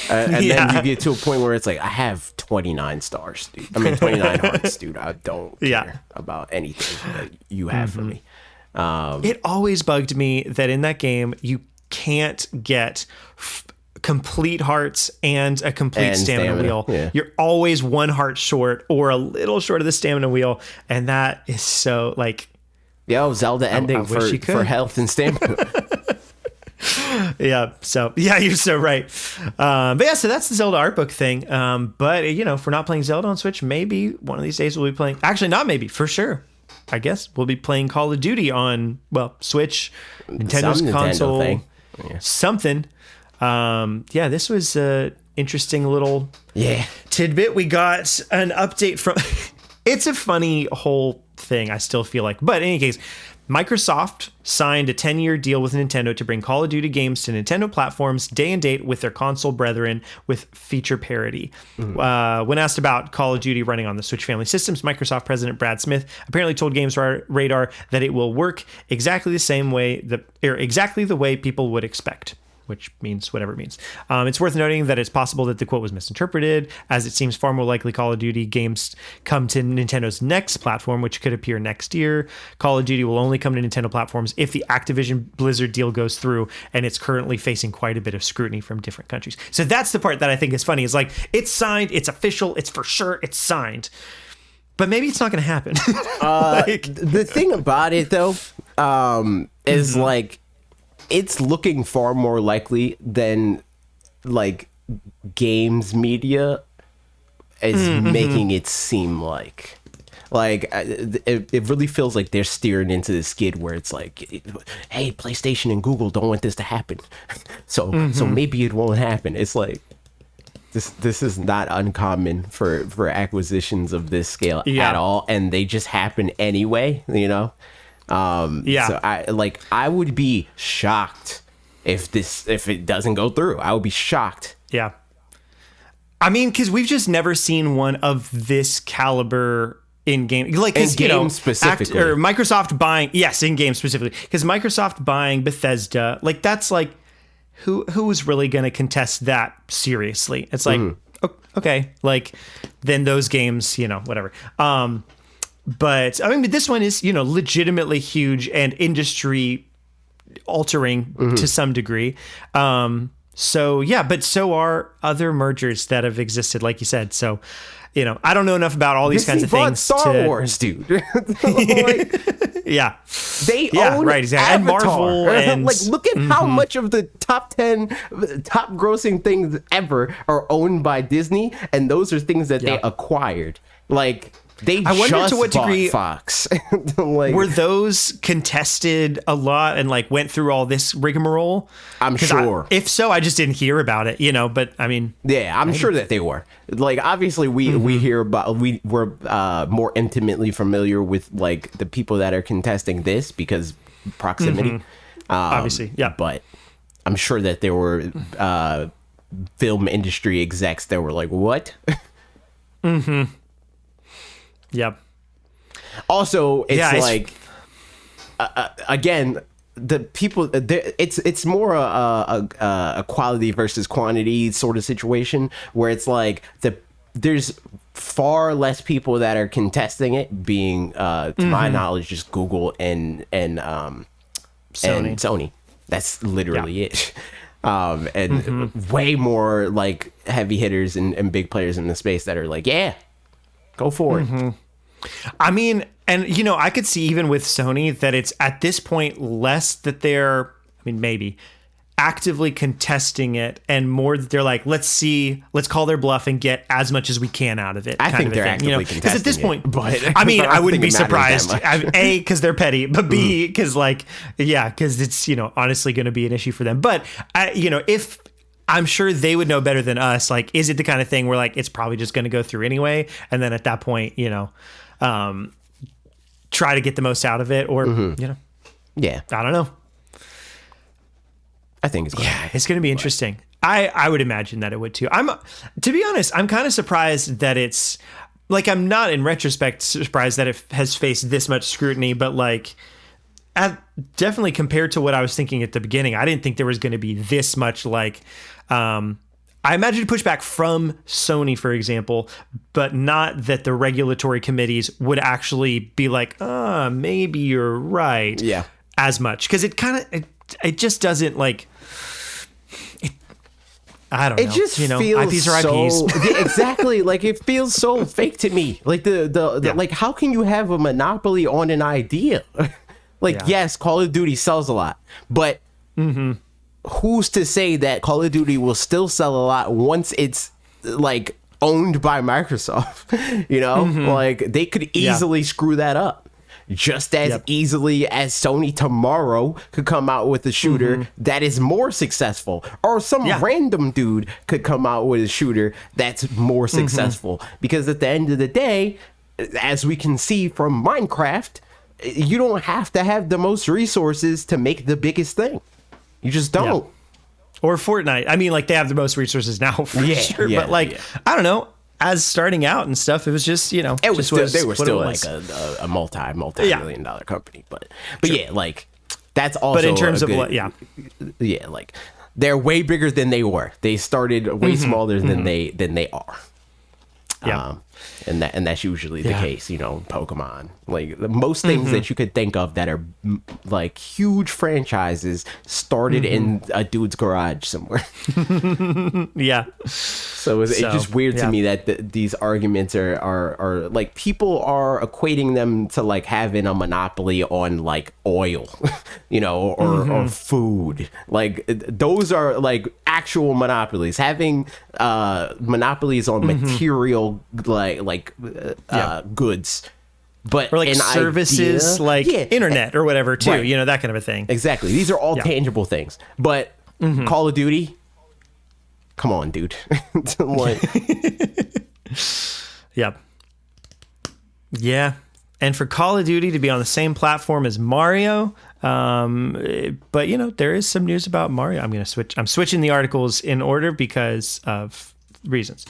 And then you get to a point where it's like, I have 29 stars, dude. I mean, 29 hearts, dude. I don't care about anything that you have for me. It always bugged me that in that game, you can't get complete hearts and a complete stamina wheel. Yeah. You're always 1 heart short or a little short of the stamina wheel. And that is so like... Yo, Zelda ending for health and stamina. So you're so right. But yeah, so that's the Zelda art book thing. But if we're not playing Zelda on Switch, maybe one of these days we'll be playing. Actually, not maybe, for sure. I guess we'll be playing Call of Duty on Switch, Nintendo's console, thing. Yeah. Something. This was a interesting little tidbit. We got an update from. It's a funny whole thing, I still feel like. But in any case, Microsoft signed a 10-year deal with Nintendo to bring Call of Duty games to Nintendo platforms day and date with their console brethren with feature parity. When asked about Call of Duty running on the Switch family systems, Microsoft President Brad Smith apparently told Games Radar that it will work exactly the way people would expect, which means whatever it means. It's worth noting that it's possible that the quote was misinterpreted, as it seems far more likely Call of Duty games come to Nintendo's next platform, which could appear next year. Call of Duty will only come to Nintendo platforms if the Activision Blizzard deal goes through, and it's currently facing quite a bit of scrutiny from different countries. So that's the part that I think is funny. It's like, it's signed, it's official, it's for sure, it's signed. But maybe it's not going to happen. The thing about it, though, is like, it's looking far more likely than like games media is making it seem like it really feels like they're steering into this skid where it's like, hey, PlayStation and Google don't want this to happen. So maybe it won't happen. It's like, this is not uncommon for acquisitions of this scale at all. And they just happen anyway, So I would be shocked if it doesn't go through. I would be shocked. Yeah. I mean, because we've just never seen one of this caliber in game, like in game specifically, or Microsoft buying. Yes, in game specifically, because Microsoft buying Bethesda, like that's like who is really going to contest that seriously? It's like okay, like then those games, whatever. But I mean, this one is, legitimately huge and industry altering to some degree. But so are other mergers that have existed, like you said. So, I don't know enough about all these kinds of things. Star Wars, dude. They own right, exactly. Avatar. And Marvel. And look at how much of the top 10 top grossing things ever are owned by Disney. And those are things that they acquired. I wonder to what degree Fox. Were those contested a lot and went through all this rigmarole? I'm sure. If so, I just didn't hear about it, but I mean, I'm sure that they were. Obviously we hear about, we're more intimately familiar with the people that are contesting this because proximity. Obviously. Yeah. But I'm sure that there were film industry execs that were like, what? Yep. Also, it's again, the people. It's more a quality versus quantity sort of situation where it's like there's far less people that are contesting it, being to my knowledge just Google and Sony. That's literally it. And way more heavy hitters and big players in the space that are like, yeah, go for it. I mean, and I could see even with Sony that it's at this point less that they're, maybe actively contesting it and more that they're like, let's call their bluff and get as much as we can out of it. I think they're actively contesting it. Because at this point, I wouldn't be surprised. A, because they're petty, but B, because because it's, honestly going to be an issue for them. But, if I'm sure they would know better than us, is it the kind of thing where it's probably just going to go through anyway? And then at that point, try to get the most out of it or, yeah, I don't know. I think it's going it's going to be interesting. I would imagine that it would too. To be honest, I'm kind of surprised that it's I'm not in retrospect surprised that it has faced this much scrutiny, but definitely compared to what I was thinking at the beginning, I didn't think there was going to be this much like. I imagined pushback from Sony, for example, but not that the regulatory committees would actually be like, maybe you're right. Yeah. As much. Because it just doesn't like. I don't know. It just feels IPs are IPs. so yeah, exactly. Like it feels so fake to me. Like the like how can you have a monopoly on an idea? Like yes, Call of Duty sells a lot, but who's to say that Call of Duty will still sell a lot once it's like owned by Microsoft? You know, like they could easily screw that up. Just as easily as Sony tomorrow could come out with a shooter that is more successful, or some random dude could come out with a shooter that's more successful. Because at the end of the day, as we can see from Minecraft, you don't have to have the most resources to make the biggest thing. You just don't. Or Fortnite. I mean, like they have the most resources now for sure, but like I don't know. As starting out and stuff, it was just, you know, they were still like a multi-million dollar company, but yeah, like that's also. But in terms of what, like they're way bigger than they were. They started way smaller than they are. Yeah. And that's usually the case, you know, Pokemon. Like most things that you could think of that are like huge franchises started in a dude's garage somewhere. So it's just weird to me that these arguments are like people are equating them to like having a monopoly on like oil, you know, or food. Like those are like actual monopolies. Having monopolies on material goods, but or like services like internet or whatever too, you know, that kind of a thing. Exactly. These are all tangible things. But Call of Duty, come on, dude. Yeah. And for Call of Duty to be on the same platform as Mario, but you know, there is some news about Mario. I'm switching the articles in order because of reasons.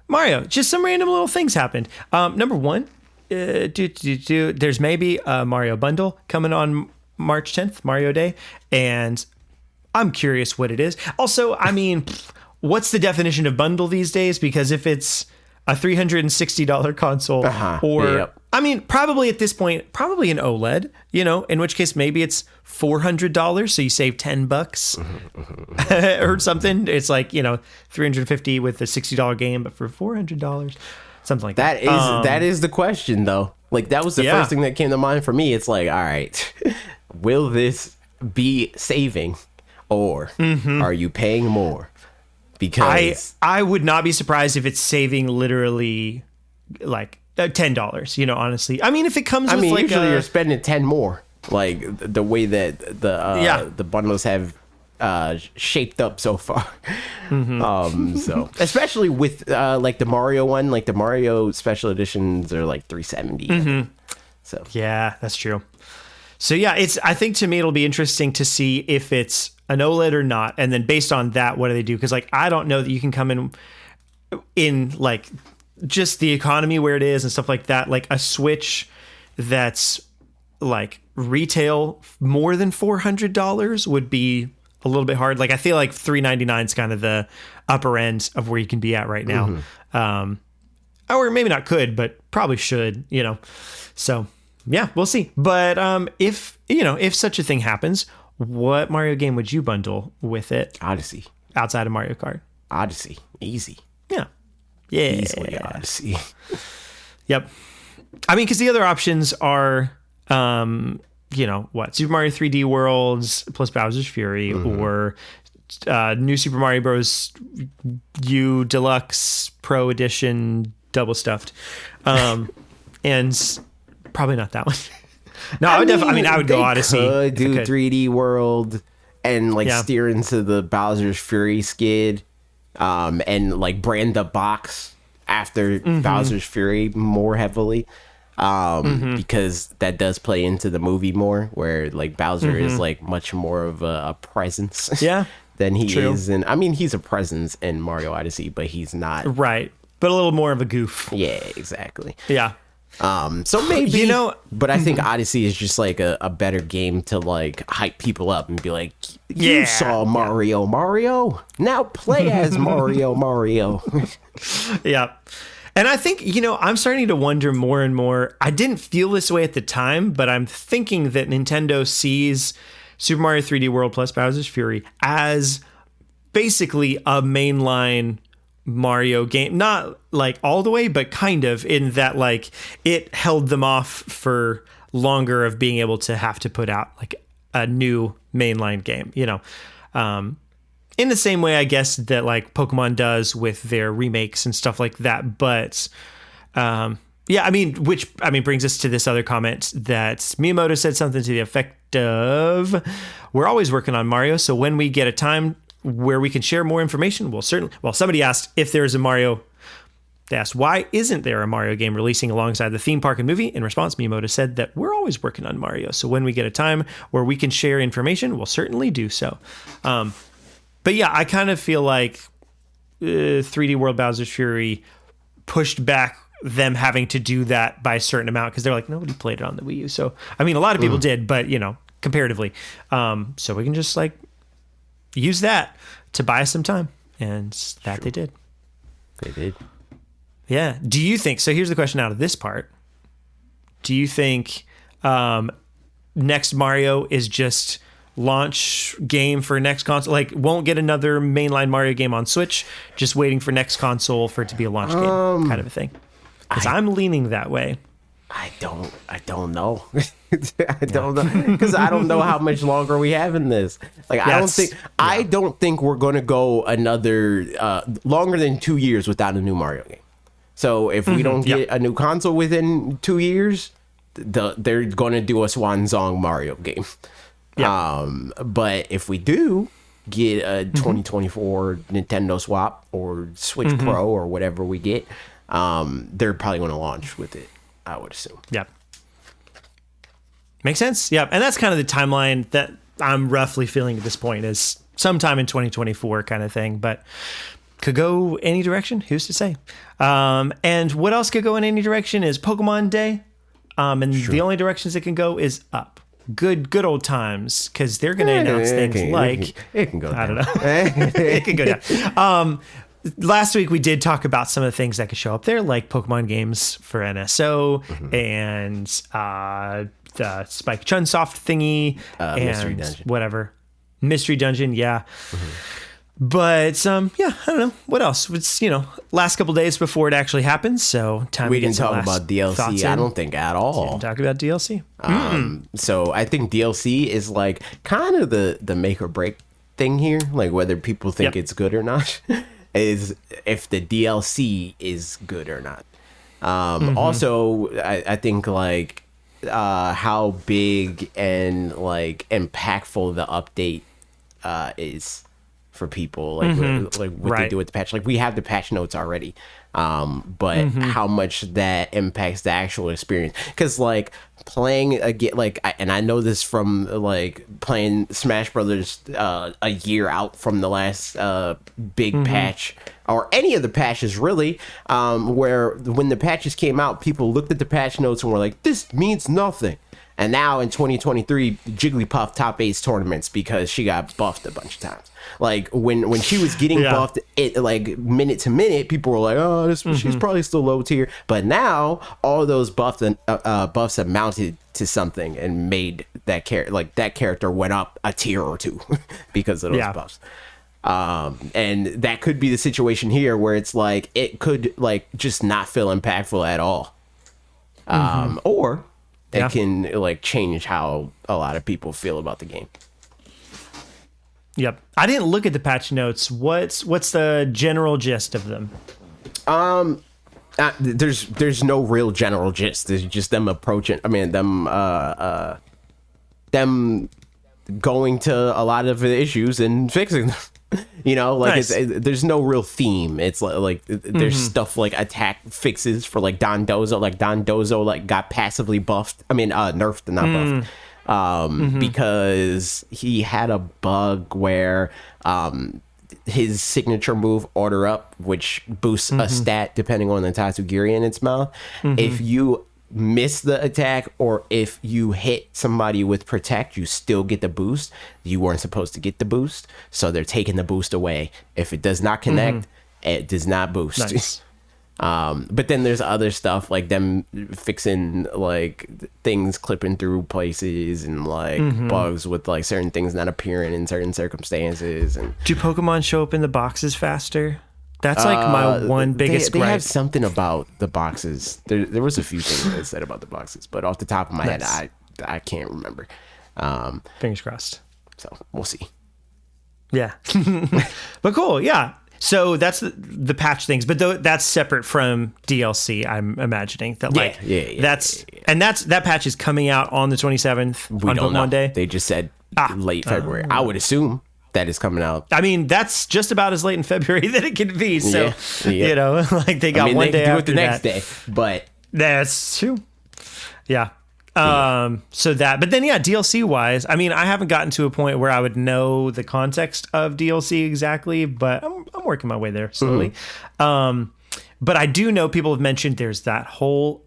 Mario, just some random little things happened. Number one, there's maybe a Mario bundle coming on March 10th, Mario Day, and I'm curious what it is. Also, I mean, what's the definition of bundle these days? Because if it's a $360 console I mean, probably at this point, probably an OLED, you know, in which case maybe it's $400. So you save $10 or something. It's like, you know, $350 with a $60 game, but for $400, something like that. That is the question though. Like that was the first thing that came to mind for me. It's like, all right, will this be saving or are you paying more? Because I would not be surprised if it's saving literally like $10, you know, honestly. I mean, if it comes with like usually you're spending 10 more, like the way that the bundles have shaped up so far. So especially with like the Mario one, like the Mario special editions are like $370. So yeah, that's true. So yeah, I think to me it'll be interesting to see if it's an OLED or not, and then based on that, what do they do? Because like I don't know that you can come in like just the economy where it is and stuff like that. Like a Switch that's like retail more than $400 would be a little bit hard. Like I feel like $399 is kind of the upper end of where you can be at right now. Or maybe not could, but probably should, you know. So yeah, we'll see. But if such a thing happens, what Mario game would you bundle with it? Odyssey. Outside of Mario Kart. Odyssey. Easy. Yeah. Easily Odyssey. Yep. I mean, because the other options are, you know, what? Super Mario 3D Worlds plus Bowser's Fury or New Super Mario Bros. U Deluxe Pro Edition double stuffed. And probably not that one. No, I would go Odyssey. Could do 3D World and like steer into the Bowser's Fury skid, and like brand the box after Bowser's Fury more heavily, because that does play into the movie more, where like Bowser is like much more of a presence, than he is in. I mean, he's a presence in Mario Odyssey, but he's not right, but a little more of a goof. Yeah, exactly. Yeah. So maybe, You know- but I think Odyssey is just like a better game to like hype people up and be like, you Yeah. saw Mario, now play as Mario. Yeah. And I think, I'm starting to wonder more and more. I didn't feel this way at the time, but I'm thinking that Nintendo sees Super Mario 3D World plus Bowser's Fury as basically a mainline Mario game. Not like all the way, but kind of, in that like it held them off for longer of being able to have to put out like a new mainline game, in the same way, I guess, that like Pokemon does with their remakes and stuff like that. But which brings us to this other comment that Miyamoto said something to the effect of, "We're always working on Mario, so when we get a time where we can share more information, we'll certainly." Well, somebody asked if there's a Mario. They asked, why isn't there a Mario game releasing alongside the theme park and movie? In response, Miyamoto said that we're always working on Mario, so when we get a time where we can share information, we'll certainly do so. But yeah, I kind of feel like 3D World Bowser's Fury pushed back them having to do that by a certain amount, because they're like, nobody played it on the Wii U. So, I mean, a lot of people did, but, comparatively. So we can just like use that to buy us some time. And that they did. They did. Yeah. Do you think, so here's the question out of this part. Do you think next Mario is just launch game for next console, like won't get another mainline Mario game on Switch, just waiting for next console for it to be a launch game kind of a thing? Because I'm leaning that way. I don't know. I don't know, because I don't know how much longer we have in this. Like, I don't think we're going to go another longer than 2 years without a new Mario game. So if we don't get a new console within 2 years, they're going to do a swan song Mario game. Yeah. But if we do get a 2024 Nintendo swap or Switch Pro or whatever we get, they're probably going to launch with it, I would assume. Yep. Makes sense. Yep. And that's kind of the timeline that I'm roughly feeling at this point, is sometime in 2024 kind of thing, but could go any direction. Who's to say? And what else could go in any direction is Pokemon Day. And the only directions it can go is up. Good old times, because they're going to announce things like it can go down. I don't know. It can go down. Last week we did talk about some of the things that could show up there, like Pokemon games for NSO and the Spike Chunsoft thingy and Mystery Dungeon. whatever. Mystery Dungeon, yeah. But I don't know what else. It's last couple days before it actually happens, so time. We to get didn't some talk last about DLC. thoughts I in. don't think at all. Didn't talk about DLC. So I think DLC is like kind of the make or break thing here, like whether people think it's good or not, is if the DLC is good or not. Also, I think like how big and like impactful the update is for people, like what they do with the patch. Like, we have the patch notes already, but how much that impacts the actual experience. Because like playing again, like and I know this from like playing Smash Brothers a year out from the last big patch, or any of the patches really, where when the patches came out, people looked at the patch notes and were like, this means nothing. And now in 2023, Jigglypuff top 8 tournaments because she got buffed a bunch of times. Like when she was getting buffed, it like minute to minute, people were like, "Oh, she's probably still low tier." But now all those buffs have mounted to something and made that character went up a tier or two because of those buffs. And that could be the situation here, where it's like it could like just not feel impactful at all, or it can like change how a lot of people feel about the game. Yep. I didn't look at the patch notes. What's the general gist of them? There's no real general gist. There's just them approaching. I mean, them going to a lot of the issues and fixing them. Nice. There's no real theme. It's like there's stuff like attack fixes for like Dondozo. Like Dondozo like got passively buffed. I mean, nerfed, not buffed. Because he had a bug where his signature move, Order Up, which boosts a stat depending on the Tatsugiri in its mouth. If you miss the attack or if you hit somebody with protect, you still get the boost. You weren't supposed to get the boost, so they're taking the boost away. If it does not connect, it does not boost. Nice. But then there's other stuff like them fixing like things clipping through places and like bugs with like certain things not appearing in certain circumstances. And Do Pokemon show up in the boxes faster? That's like my one biggest they gripe. have something about the boxes. There was a few things that said about the boxes, but off the top of my head, I can't remember. Fingers crossed. So we'll see. Yeah. But cool. Yeah. So that's the patch things, but that's separate from DLC. I'm imagining that that patch is coming out on the 27th We on don't know. Pokemon Day. They just said late February. I would assume that is coming out. I mean, that's just about as late in February that it can be. So, you know, like they got one they day can do after it the next that. day, but That's true. Yeah. So that, but then DLC wise, I mean, I haven't gotten to a point where I would know the context of DLC exactly, but I'm working my way there slowly. But I do know people have mentioned there's that whole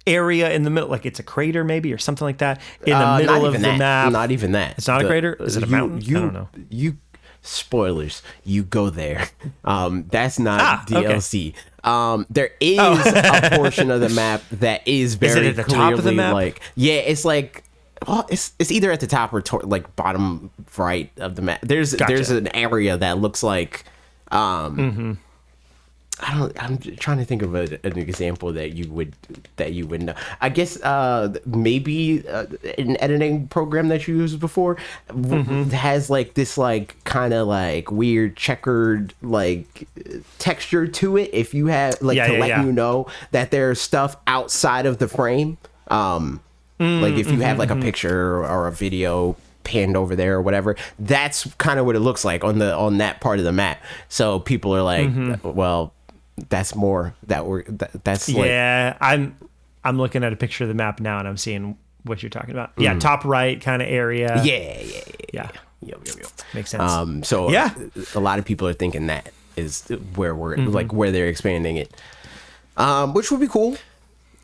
area in the middle, like it's a crater maybe or something like that in the middle of the map. Not even that. It's not a crater. Is it a mountain? I don't know. Spoilers. You go there. That's not DLC. Okay. There is a portion of the map that is very it at the clearly top of the map? like it's like it's either at the top or like bottom right of the map. There's an area that looks like I'm trying to think of an example that you would know. I guess maybe an editing program that you used before has like this like kind of like weird checkered like texture to it. If you have like let you know that there's stuff outside of the frame. Like if you have like a picture or a video panned over there or whatever, that's kind of what it looks like on that part of the map. So people are like, well, that's more that's yeah, like, I'm looking at a picture of the map now and I'm seeing what you're talking about. Yeah, top right kind of area. Yeah. Yep. Makes sense. So a lot of people are thinking that is where we're like where they're expanding it, which would be cool.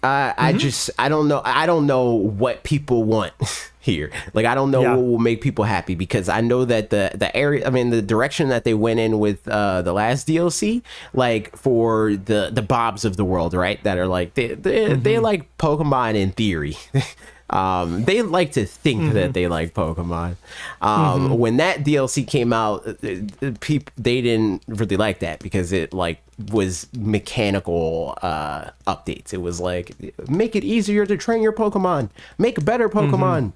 I don't know what people want here. Like, I don't know what will make people happy, because I know that the area, I mean, the direction that they went in with the last DLC, like for the Bobs of the world, right? That are like, they like Pokemon in theory. They like to think that they like Pokemon. When that DLC came out, people, they didn't really like that because it like was mechanical updates. It was like, make it easier to train your Pokemon, make better Pokemon,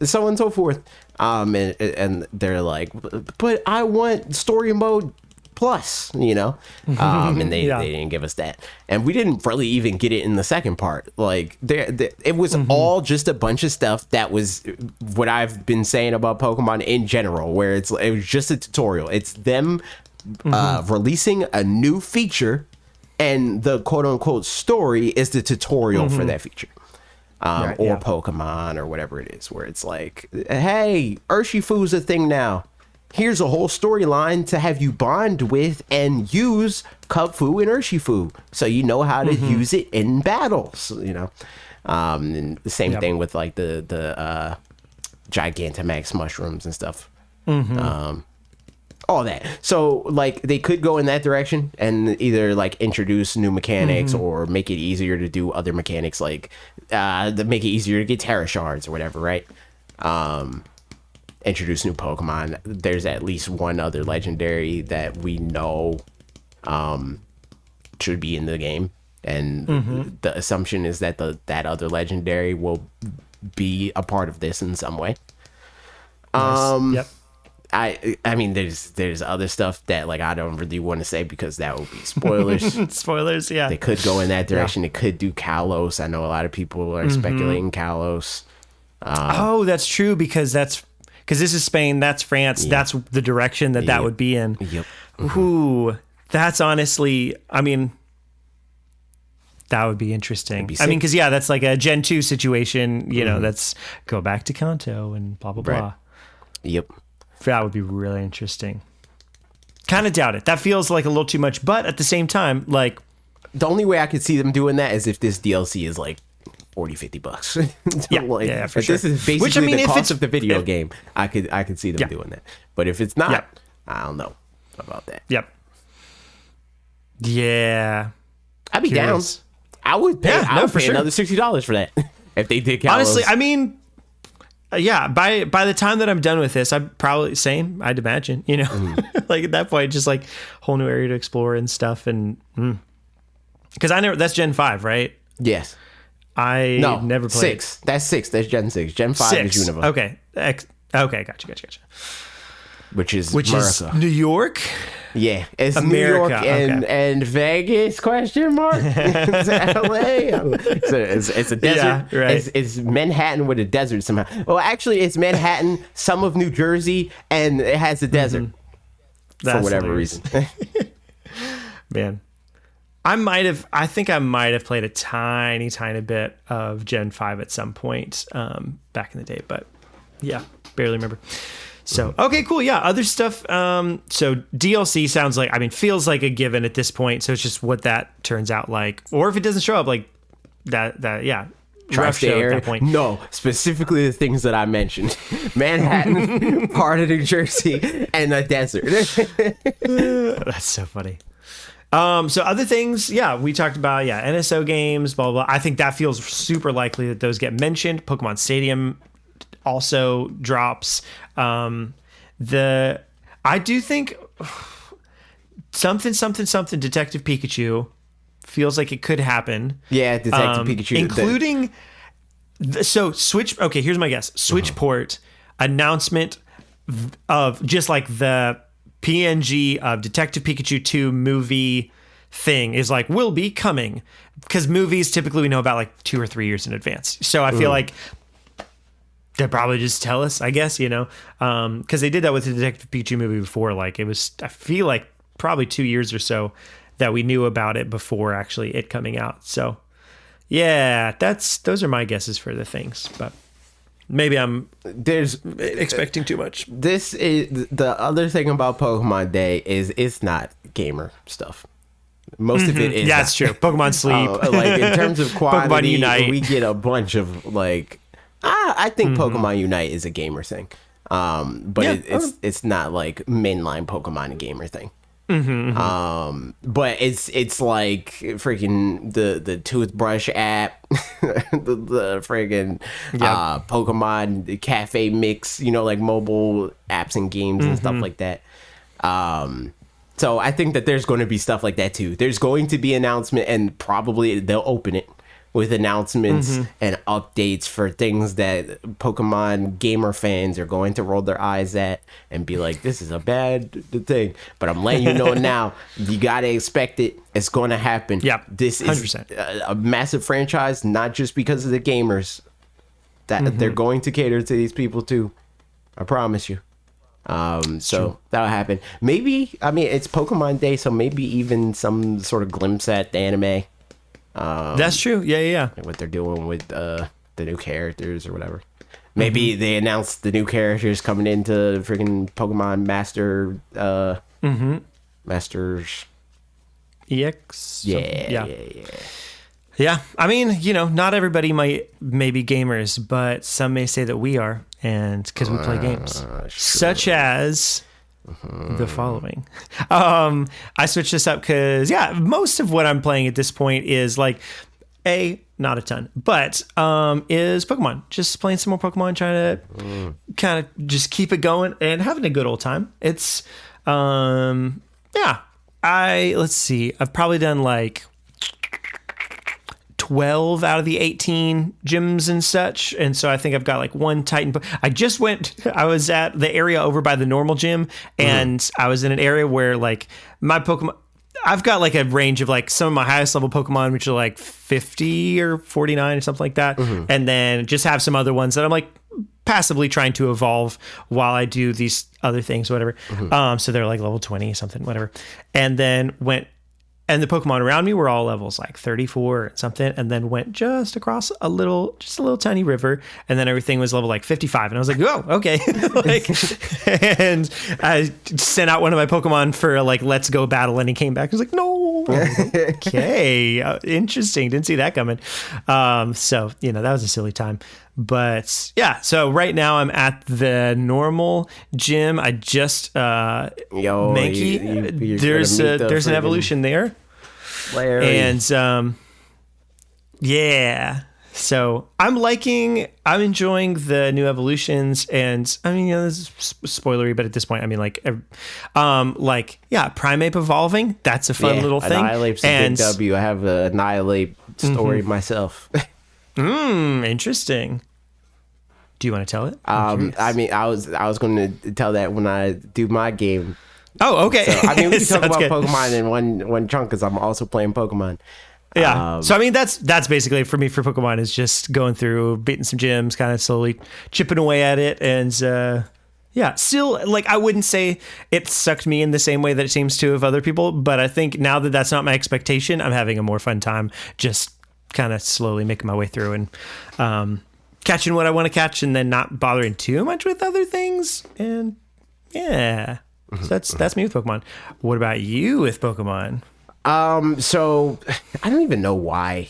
so on and so forth. And they're like, but I want story mode plus, you know, and they didn't give us that, and we didn't really even get it in the second part. Like it was all just a bunch of stuff that was what I've been saying about Pokemon in general, where it was just a tutorial. It's them releasing a new feature, and the quote unquote story is the tutorial for that feature. Or Pokemon or whatever it is, where it's like, hey, Urshifu's a thing now. Here's a whole storyline to have you bond with and use Kubfu and Urshifu, so you know how to use it in battles, you know. And the same thing with like the Gigantamax mushrooms and stuff. All that. So like they could go in that direction and either like introduce new mechanics or make it easier to do other mechanics, like make it easier to get Terra Shards or whatever, right? Introduce new Pokemon. There's at least one other legendary that we know should be in the game, and the assumption is that that other legendary will be a part of this in some way. Nice. I mean, there's other stuff that like I don't really want to say because that would be spoilers. Spoilers, yeah. They could go in that direction. It could do Kalos. I know a lot of people are speculating Kalos. Oh, that's true, because this is Spain, that's France, that's the direction that would be in. Yep. Ooh, that's honestly, I mean, that would be interesting. I mean, because that's like a Gen 2 situation, you know, that's go back to Kanto and blah, blah, blah. Yep. That would be really interesting. Kind of doubt it. That feels like a little too much, but at the same time, like, the only way I could see them doing that is if this DLC is like $40-$50. Yeah, like, yeah, for if sure. this is basically Which, I mean, the if cost it's- of the video if- game, I could see them doing that. But if it's not, Yeah. I don't know about that. Yep. Yeah. I'd be Curious. down. I would pay. Yeah, I no, would for pay sure. another $60 for that if they did. Kalos. Honestly, I mean, yeah. By the time that I'm done with this, I'm probably same. I'd imagine, you know, like at that point, just like whole new area to explore and stuff, and because I never. That's Gen 5, right? yes. I No, never played 6. That's 6. That's Gen 6. Gen 5 6. is Unova, Okay. Okay. Gotcha. which is Which America. is New York. Yeah, it's America, New York and Vegas? Question mark? It's LA. It's a desert. Yeah, right. It's Manhattan with a desert somehow. Well, actually, it's Manhattan, some of New Jersey, and it has a desert for That's whatever hilarious. reason. Man, I think I might have played a tiny bit of Gen 5 at some point back in the day, but yeah, barely remember. So, okay, cool. Yeah. Other stuff. So DLC sounds like, I mean, feels like a given at this point. So it's just what that turns out like, or if it doesn't show up like that, yeah. Rough show at that point. No, specifically the things that I mentioned. Manhattan, part of New Jersey, and a desert. That's so funny. So other things, yeah, we talked about, NSO games, blah, blah, blah. I think that feels super likely that those get mentioned. Pokemon Stadium also drops. I do think something Detective Pikachu feels like it could happen. Yeah, Detective Pikachu. Including, so Switch, okay, here's my guess. Switchport announcement of just like the PNG of Detective Pikachu 2 movie thing is like, will be coming. Because movies typically we know about like 2 or 3 years in advance. So I feel like they'll probably just tell us, I guess, you know, because they did that with the Detective Pikachu movie before. Like it was, I feel like probably 2 years or so that we knew about it before actually it coming out. So yeah, those are my guesses for the things, but maybe I'm expecting too much. This is the other thing about Pokemon Day is it's not gamer stuff. Most of it is. Yeah, it's true. Pokemon Sleep. Like in terms of quality, Pokemon Unite. we get a bunch of like. I think Pokemon Unite is a gamer thing, but Yeah, it's not like mainline Pokemon gamer thing. But it's like freaking the toothbrush app, the freaking Pokemon Cafe Mix, you know, like mobile apps and games and stuff like that. So I think that there's going to be stuff like that too. There's going to be announcement, and probably they'll open it with announcements and updates for things that Pokemon gamer fans are going to roll their eyes at and be like, this is a bad thing. But I'm letting you know now, you got to expect it. It's going to happen. Yep, This is 100%. a massive franchise, not just because of the gamers. That they're going to cater to these people too. I promise you. So that'll happen. Maybe, I mean, it's Pokemon Day, so maybe even some sort of glimpse at the anime. That's true. Yeah. Like what they're doing with the new characters or whatever. Maybe they announced the new characters coming into freaking Pokemon Masters. EX. Yeah. Yeah. I mean, you know, not everybody may be gamers, but some may say that we are, and because we play games, such as the following. I switched this up because most of what I'm playing at this point is like not a ton, but is Pokemon. Just playing some more Pokemon, trying to kind of just keep it going and having a good old time. It's let's see, I've probably done like 12 out of the 18 gyms and such, and so I think I've got like one Titan. I was at the area over by the normal gym, and I was in an area where like my Pokemon, I've got like a range of like some of my highest level Pokemon, which are like 50 or 49 or something like that, and then just have some other ones that I'm like passively trying to evolve while I do these other things, whatever. So they're like level 20 something, whatever, and then and the Pokemon around me were all levels like 34 or something, and then went just across a little tiny river, and then everything was level like 55, and I was like, oh, okay. And I sent out one of my Pokemon for like, let's go battle, and he came back. I was like, no. Okay, interesting. Didn't see that coming. So that was a silly time. But yeah, so right now I'm at the normal gym. I just Mankey. There's an evolution there, and yeah. So I'm enjoying the new evolutions, and I mean, this is spoilery, but at this point, I mean, Primeape evolving. That's a fun little thing. Annihilate's a big W. I have an Annihilate story myself. Interesting. Do you want to tell it? I mean, I was going to tell that when I do my game. Oh, okay. So, I mean, we can talk about Pokemon in one chunk because I'm also playing Pokemon. Yeah. So I mean, that's basically for me for Pokemon is just going through, beating some gyms, kind of slowly chipping away at it, and still I wouldn't say it sucked me in the same way that it seems to of other people, but I think now that that's not my expectation, I'm having a more fun time just kind of slowly making my way through and catching what I want to catch, and then not bothering too much with other things, and yeah. So that's me with Pokemon. What about you with Pokemon? So I don't even know why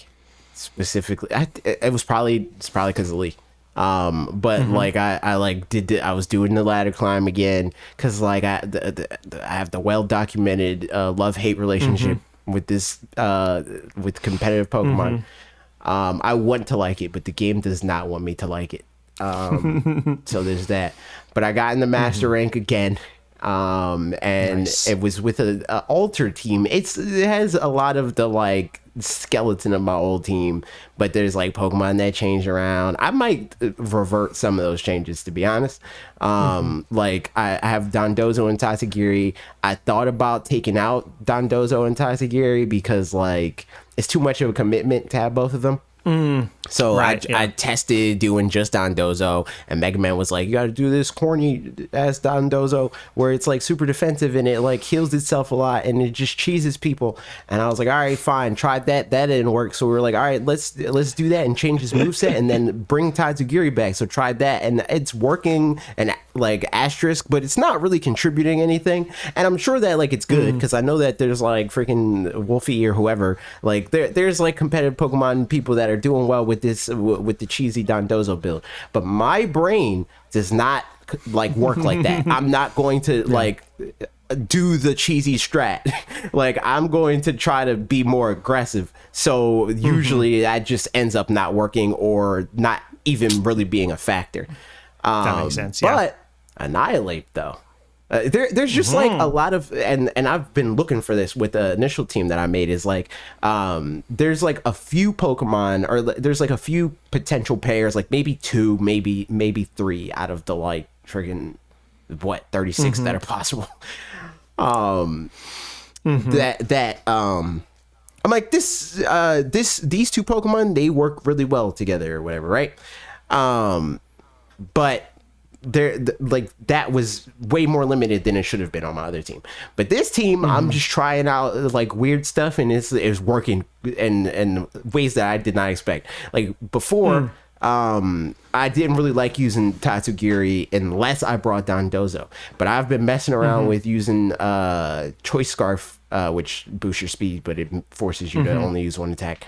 specifically. It's probably because of Lee. But I was doing the ladder climb again because I have the well documented love-hate relationship with this with competitive Pokemon. I want to like it, but the game does not want me to like it. So there's that. But I got in the master rank again. And nice. It was with an alter team. It has a lot of the skeleton of my old team, but there's Pokemon that change around. I might revert some of those changes, to be honest. I have Dondozo and Tatsugiri. I thought about taking out Dondozo and Tatsugiri because it's too much of a commitment to have both of them. So I tested doing just Dondozo, and Mega Man was like, you gotta do this corny ass Dondozo where it's super defensive and it heals itself a lot and it just cheeses people. And I was like, all right, fine, tried that didn't work. So we were like, all right, let's do that and change his moveset and then bring Tatsugiri back. So tried that and it's working, and asterisk, but it's not really contributing anything. And I'm sure that it's good because I know that there's freaking Wolfie or whoever, there's competitive Pokemon people that are doing well with this with the cheesy Dondozo build, but my brain does not work like that. I'm not going to do the cheesy strat. I'm going to try to be more aggressive, so usually that just ends up not working or not even really being a factor. That makes sense. But Annihilate though, there's just a lot of, and I've been looking for this with the initial team that I made, is there's a few Pokemon, or there's a few potential pairs, maybe two, maybe three out of the friggin' 36 that are possible. I'm like, these two Pokemon, they work really well together or whatever, right? But that was way more limited than it should have been on my other team. But this team, I'm just trying out weird stuff, and it's working in ways that I did not expect. Before, I didn't really like using Tatsugiri unless I brought down Dozo. But I've been messing around with using Choice Scarf, which boosts your speed, but it forces you to only use one attack.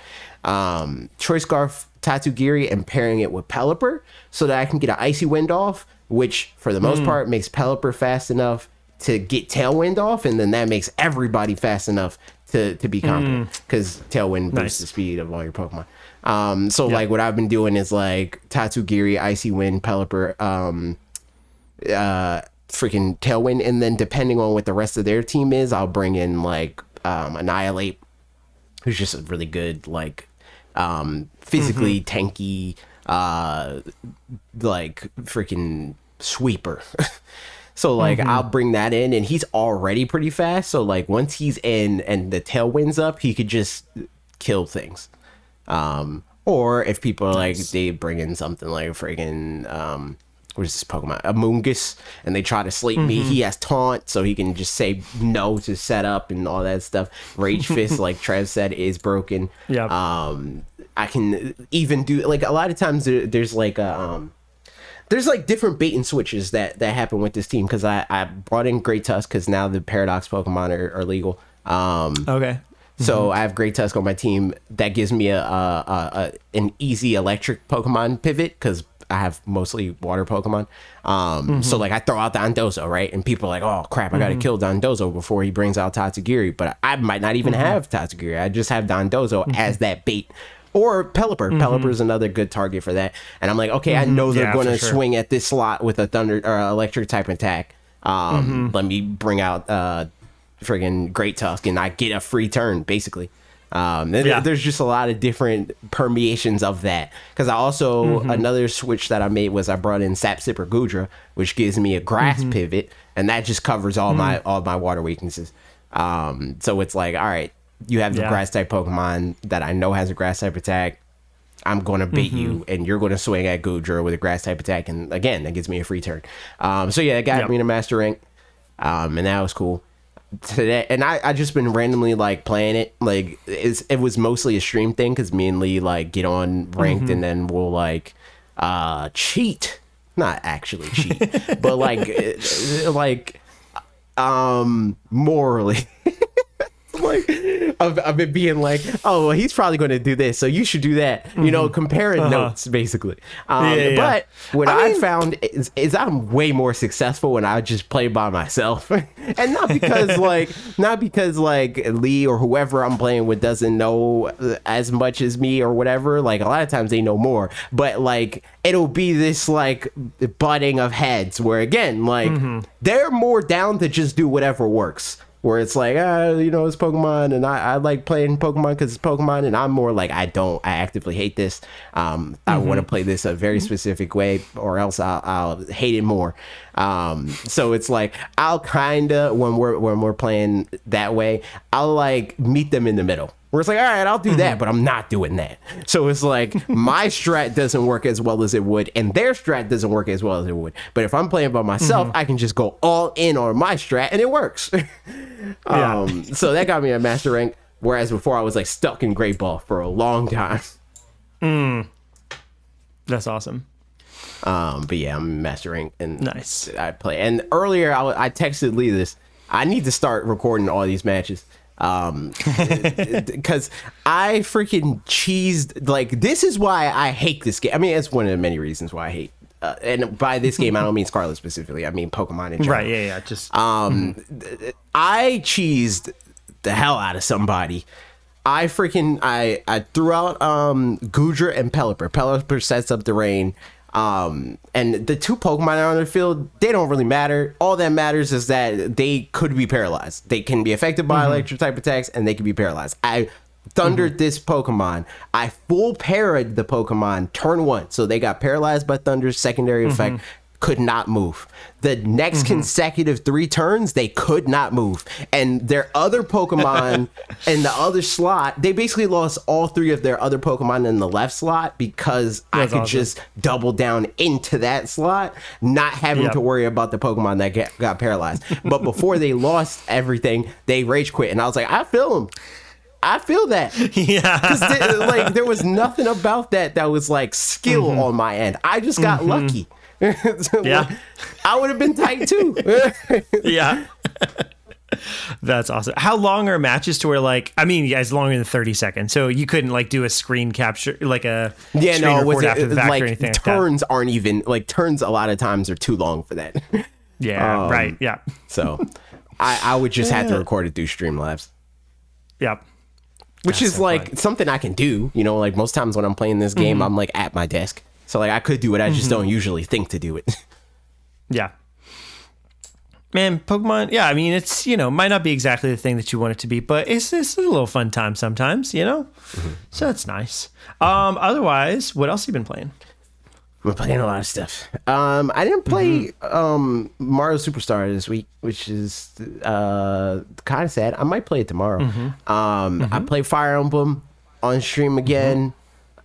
Choice Scarf, Tatsugiri, and pairing it with Pelipper so that I can get an Icy Wind off, which for the most part makes Pelipper fast enough to get Tailwind off, and then that makes everybody fast enough to be competent, because Tailwind boosts the speed of all your Pokemon. What I've been doing is Tatsugiri, Icy Wind, Pelipper, freaking Tailwind, and then depending on what the rest of their team is, I'll bring in Annihilate, who's just a really good physically tanky freaking sweeper. So I'll bring that in, and he's already pretty fast, so once he's in and the Tailwind's up, he could just kill things. Or if people are they bring in something freaking what is this Pokemon, Amoonguss, and they try to sleep me, he has taunt, so he can just say no to setup and all that stuff. Rage Fist, like Trev said, is broken. I can even do a lot of times there's different bait and switches that happen with this team, because I brought in Great Tusk because now the Paradox Pokemon are legal. Okay. So I have Great Tusk on my team. That gives me an easy electric Pokemon pivot because I have mostly water Pokemon. So like I throw out the Dondozo, right? And people are like, oh crap, I gotta kill Dondozo before he brings out Tatsugiri. But I might not even have Tatsugiri. I just have Dondozo as that bait. Or Pelipper. Pelipper is another good target for that. And I'm like, okay, I know they're going to swing at this slot with a thunder or electric type attack. Let me bring out friggin' Great Tusk and I get a free turn, basically. There's just a lot of different permeations of that. Because I also, another switch that I made was I brought in Sap Sipper Gudra, which gives me a grass pivot. And that just covers all my water weaknesses. So it's like, all right, you have the grass type Pokemon that I know has a grass type attack. I'm going to bait you, and you're going to swing at Gudra with a grass type attack. And again, that gives me a free turn. So yeah, it got me to Master Rank. And that was cool. Today, and I just been randomly like playing it. Like it was mostly a stream thing because me and Lee like get on ranked and then we'll like cheat. Not actually cheat, but like morally. Like I've been being like, oh well, he's probably going to do this, so you should do that, you know, comparing notes basically. But what I found is I'm way more successful when I just play by myself. And not because like Lee or whoever I'm playing with doesn't know as much as me or whatever. Like a lot of times they know more, but like it'll be this like butting of heads where again like they're more down to just do whatever works. Where it's like, you know, it's Pokemon, and I like playing Pokemon because it's Pokemon, and I'm more like, I actively hate this. I want to play this a very specific way, or else I'll hate it more. So it's like, I'll kind of, when we're playing that way, I'll like meet them in the middle. Where it's like, all right, I'll do that, but I'm not doing that. So it's like my strat doesn't work as well as it would, and their strat doesn't work as well as it would. But if I'm playing by myself, I can just go all in on my strat, and it works. So that got me a Master Rank, whereas before I was like stuck in Great Ball for a long time. That's awesome. But yeah, I'm Master Rank, and nice. I play. And earlier I texted Lee this. I need to start recording all these matches. Because I freaking cheesed, like, this is why I hate this game. I mean, it's one of the many reasons why I hate, and by this game I don't mean Scarlet specifically, I mean Pokemon in general. Right, just I cheesed the hell out of somebody. I threw out Gudra and Pelipper. Pelipper sets up the rain. And the two Pokemon on the field, they don't really matter. All that matters is that they could be paralyzed. They can be affected by electric type attacks, and they can be paralyzed. I thundered this Pokemon. I full parried the Pokemon turn one, so they got paralyzed by Thunder's secondary effect. Could not move. The next consecutive 3 turns, they could not move. And their other Pokemon in the other slot, they basically lost all 3 of their other Pokemon in the left slot because I could just double down into that slot, not having to worry about the Pokemon that got paralyzed. But before they lost everything, they rage quit. And I was like, I feel them. I feel that. Yeah. Because there was nothing about that was like skill on my end. I just got lucky. Yeah, I would have been tight too. Yeah. That's awesome. How long are matches to where, like, I mean, yeah, it's longer than 30 seconds, so you couldn't like do a screen capture, like a screen record after the fact like or anything turns like aren't even like turns a lot of times are too long for that. Yeah, right. Yeah. So I would just have to record it through Streamlabs. Yep. Which is so like something I can do, you know, like most times when I'm playing this game, I'm like at my desk. So like I could do it, I just don't usually think to do it. Yeah. Man, Pokemon, yeah, I mean, it's, you know, might not be exactly the thing that you want it to be, but it's a little fun time sometimes, you know? So that's nice. Otherwise, what else have you been playing? We're playing a lot of stuff. I didn't play Mario Superstar this week, which is kind of sad. I might play it tomorrow. I played Fire Emblem on stream again.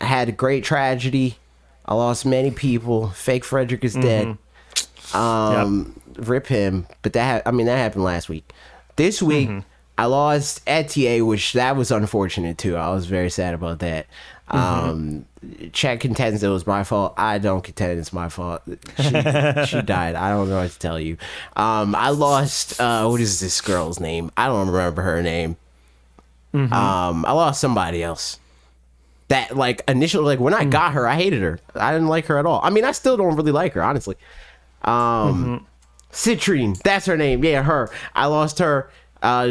I had a great tragedy. I lost many people. Fake Frederick is dead. Rip him. But that happened last week. This week, I lost Etier, which that was unfortunate too. I was very sad about that. Chad contends it was my fault. I don't contend it's my fault. She died. I don't know what to tell you. I lost, what is this girl's name? I don't remember her name. I lost somebody else. That like initially, like when I got her, I hated her. I didn't like her at all. I mean, I still don't really like her, honestly. Citrine, that's her name. Yeah, her. I lost her.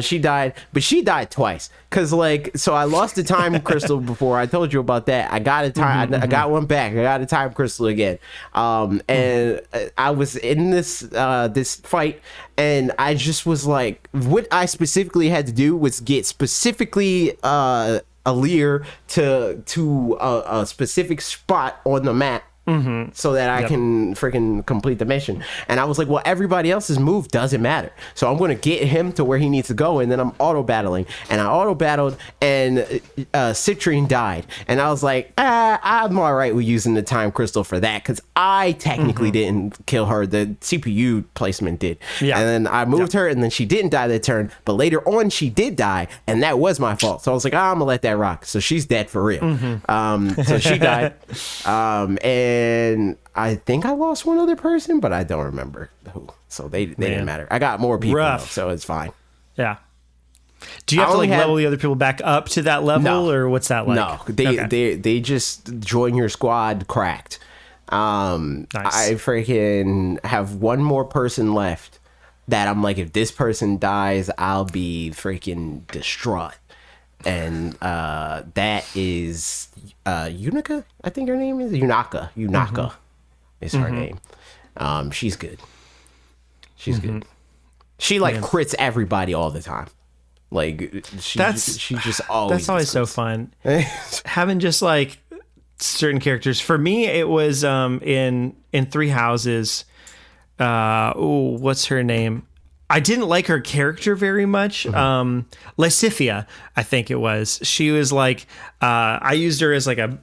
She died, but she died twice. Cause like, so I lost the time crystal before. I told you about that. I got a time. I got one back. I got a time crystal again. And I was in this fight, and I just was like, what I specifically had to do was get specifically a leer to a specific spot on the map. So that I can freaking complete the mission. And I was like, well, everybody else's move doesn't matter. So I'm going to get him to where he needs to go. And then I'm auto battling. And I auto battled, and Citrine died. And I was like, I'm all right with using the time crystal for that. Because I technically didn't kill her. The CPU placement did. Yeah. And then I moved her, and then she didn't die that turn. But later on, she did die. And that was my fault. So I was like, I'm going to let that rock. So she's dead for real. So she died. And I think I lost one other person, but I don't remember who. So they didn't matter. I got more people, though, so it's fine. Yeah. Do you have to like level the other people back up to that level, or what's that like? No, they just join your squad cracked. Nice. I freaking have one more person left that I'm like, if this person dies, I'll be freaking distraught. And that is Unica, I think her name is Unaka is her name. She's good. She's good. She like crits everybody all the time. Like she just always. That's always so fun. Having just like certain characters. For me, it was in Three Houses. What's her name? I didn't like her character very much. Lysithia, I think it was. She was like, I used her as like a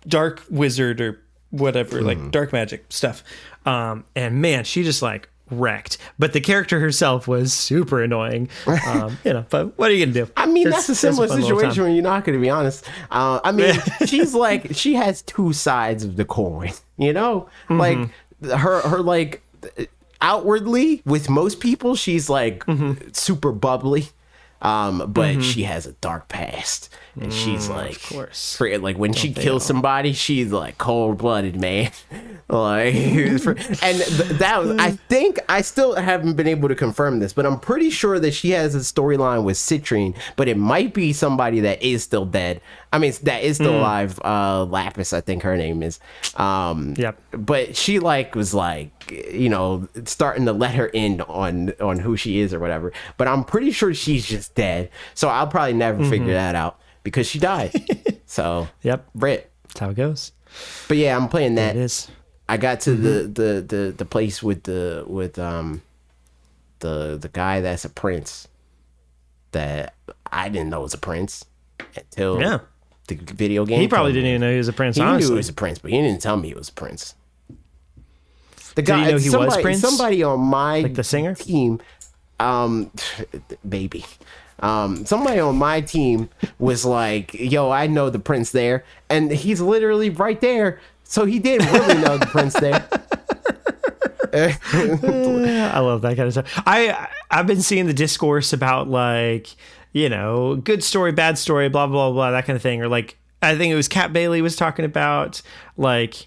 dark wizard or whatever, like dark magic stuff. And man, she just like wrecked. But the character herself was super annoying. But what are you gonna do? I mean, that's a similar situation when you're not gonna be honest. I mean, she's like, she has two sides of the coin, like her like. Outwardly, with most people, she's like super bubbly, but she has a dark past, and she's like, of course, like when she kills somebody, she's like cold blooded, man. Like, I think I still haven't been able to confirm this, but I'm pretty sure that she has a storyline with Citrine, but it might be somebody that is still dead. I mean, that is still alive. Lapis, I think her name is. Yep. But she like was like, starting to let her in on who she is or whatever. But I'm pretty sure she's just dead. So I'll probably never figure that out because she died. So yep, Brit. That's how it goes. But yeah, I'm playing that. It is. I got to the place with the guy that's a prince that I didn't know was a prince until the video game. He probably didn't even know he was a prince. Honestly, knew he was a prince, but he didn't tell me he was a prince. The guy, did he know he was Prince? Somebody on my like the singer team, baby. Somebody on my team was like, "Yo, I know the prince there," and he's literally right there. So he didn't really know the prince there. I love that kind of stuff. I've been seeing the discourse about like, good story, bad story, blah blah blah, that kind of thing, or like I think it was Kat Bailey was talking about like.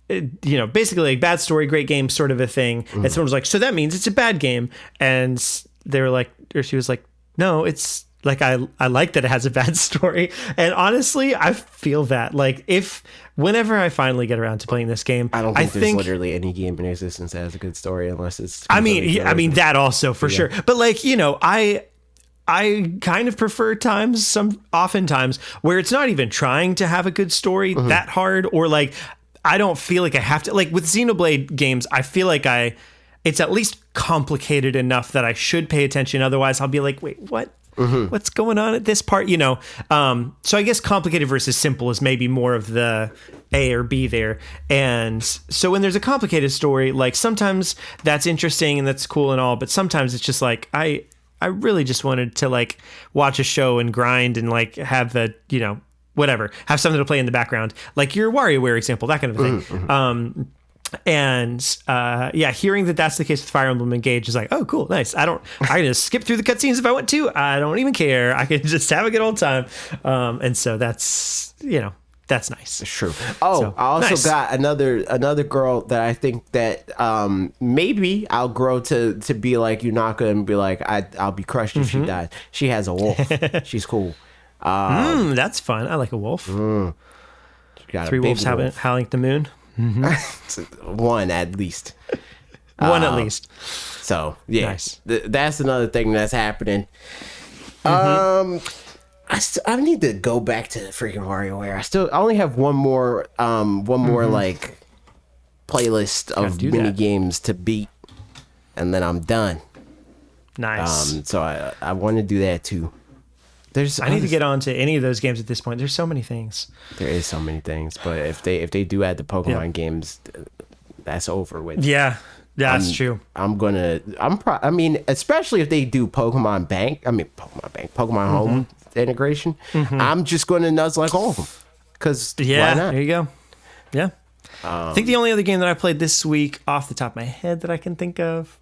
Basically like bad story, great game sort of a thing. And someone was like, so that means it's a bad game. And they were like, or she was like, no, it's like, I like that it has a bad story. And honestly, I feel that like whenever I finally get around to playing this game, I don't think there's literally any game in existence that has a good story unless it's. I mean that also for sure. But like, I kind of prefer oftentimes where it's not even trying to have a good story that hard, or like, I don't feel like I have to, like with Xenoblade games, I feel like it's at least complicated enough that I should pay attention. Otherwise I'll be like, wait, what? What's going on at this part? So I guess complicated versus simple is maybe more of the A or B there. And so when there's a complicated story, like sometimes that's interesting and that's cool and all, but sometimes it's just like, I really just wanted to like watch a show and grind and like have the, whatever, have something to play in the background, like your WarioWare example, that kind of thing. And yeah, hearing that that's the case with Fire Emblem Engage is like, oh, cool, nice. I can just skip through the cutscenes if I want to. I don't even care. I can just have a good old time. And so that's, that's nice. It's true. Oh, so, I also got another girl that I think that maybe I'll grow to be like Yunaka and be like, I'll be crushed if she dies. She has a wolf. She's cool. That's fun. I like a wolf. Got 3 wolves howling at the moon. One at least. One at least. So yeah, nice. That's another thing that's happening. I need to go back to freaking WarioWare. I only have one more like playlist of mini games to beat, and then I'm done. Nice. So I want to do that too. I need to get on to any of those games at this point. There's so many things. There is so many things, but if they do add the Pokemon games, that's over with. Yeah, that's true. Especially if they do Pokemon Home integration. I'm just going to Nuzlocke all of them. Because why not? There you go. Yeah. I think the only other game that I played this week off the top of my head that I can think of,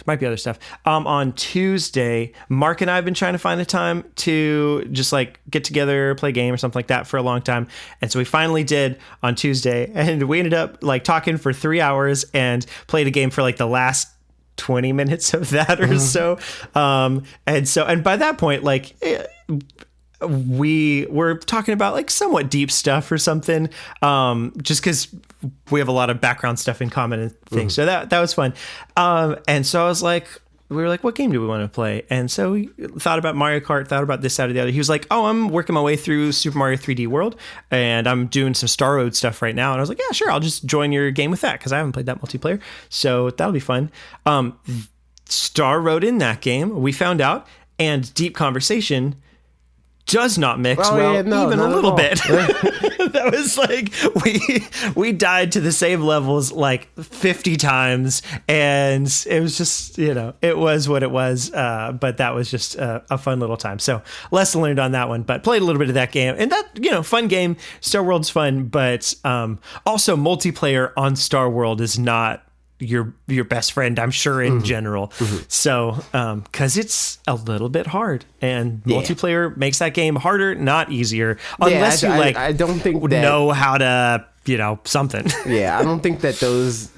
might be other stuff. On Tuesday, Mark and I have been trying to find the time to just like get together, play a game or something like that for a long time. And so we finally did on Tuesday, and we ended up like talking for 3 hours and played a game for like the last 20 minutes of that or so. And by that point, like we were talking about like somewhat deep stuff or something, just because we have a lot of background stuff in common and things. So that was fun. And so I was like, we were like, what game do we want to play? And so we thought about Mario Kart, thought about this, that, or the other. He was like, oh, I'm working my way through Super Mario 3D World, and I'm doing some Star Road stuff right now. And I was like, yeah, sure, I'll just join your game with that because I haven't played that multiplayer. So that'll be fun. Star Road in that game, we found out, and deep conversation does not mix even a little bit. That was like we died to the same levels like 50 times, and it was just it was what it was. But that was just a fun little time. So lesson learned on that one. But played a little bit of that game, and that fun game. Star World's fun, but also multiplayer on Star World is not your best friend, I'm sure, in general. So because it's a little bit hard, and multiplayer makes that game harder, not easier, unless I don't think know how to something. I don't think that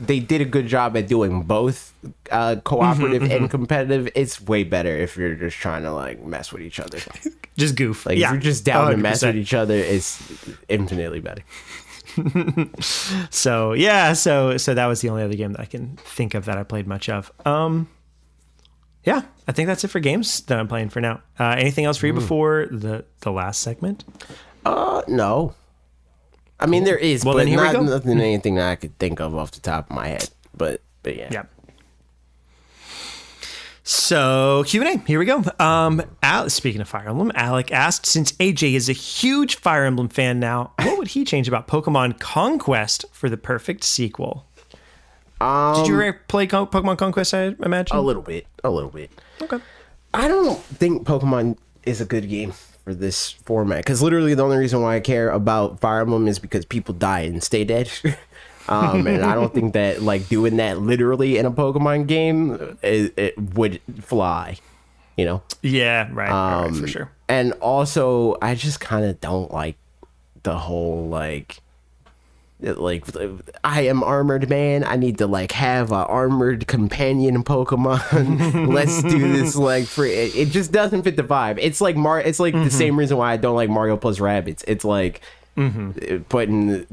they did a good job at doing both cooperative and competitive. It's way better if you're just trying to like mess with each other, just goof. Like if you're just down to mess with each other, it's infinitely better. So that was the only other game that I can think of that I played much of. I think that's it for games that I'm playing for now. Anything else for you before the last segment? No. I mean, there is, well, but then anything that I could think of off the top of my head. But yeah. Yeah. So Q&A, here we go. Speaking of Fire Emblem, Alec asked, since AJ is a huge Fire Emblem fan now, what would he change about Pokemon Conquest for the perfect sequel? Did you ever play Pokemon Conquest, I imagine? A little bit. Okay. I don't think Pokemon is a good game for this format, because literally the only reason why I care about Fire Emblem is because people die and stay dead. And I don't think that like doing that literally in a Pokemon game it would fly, Yeah, right, for sure. And also, I just kind of don't like the whole like I am armored man. I need to like have a armored companion Pokemon. Let's do this like free. It just doesn't fit the vibe. It's like It's like the same reason why I don't like Mario plus Rabbids. It's like. Putting the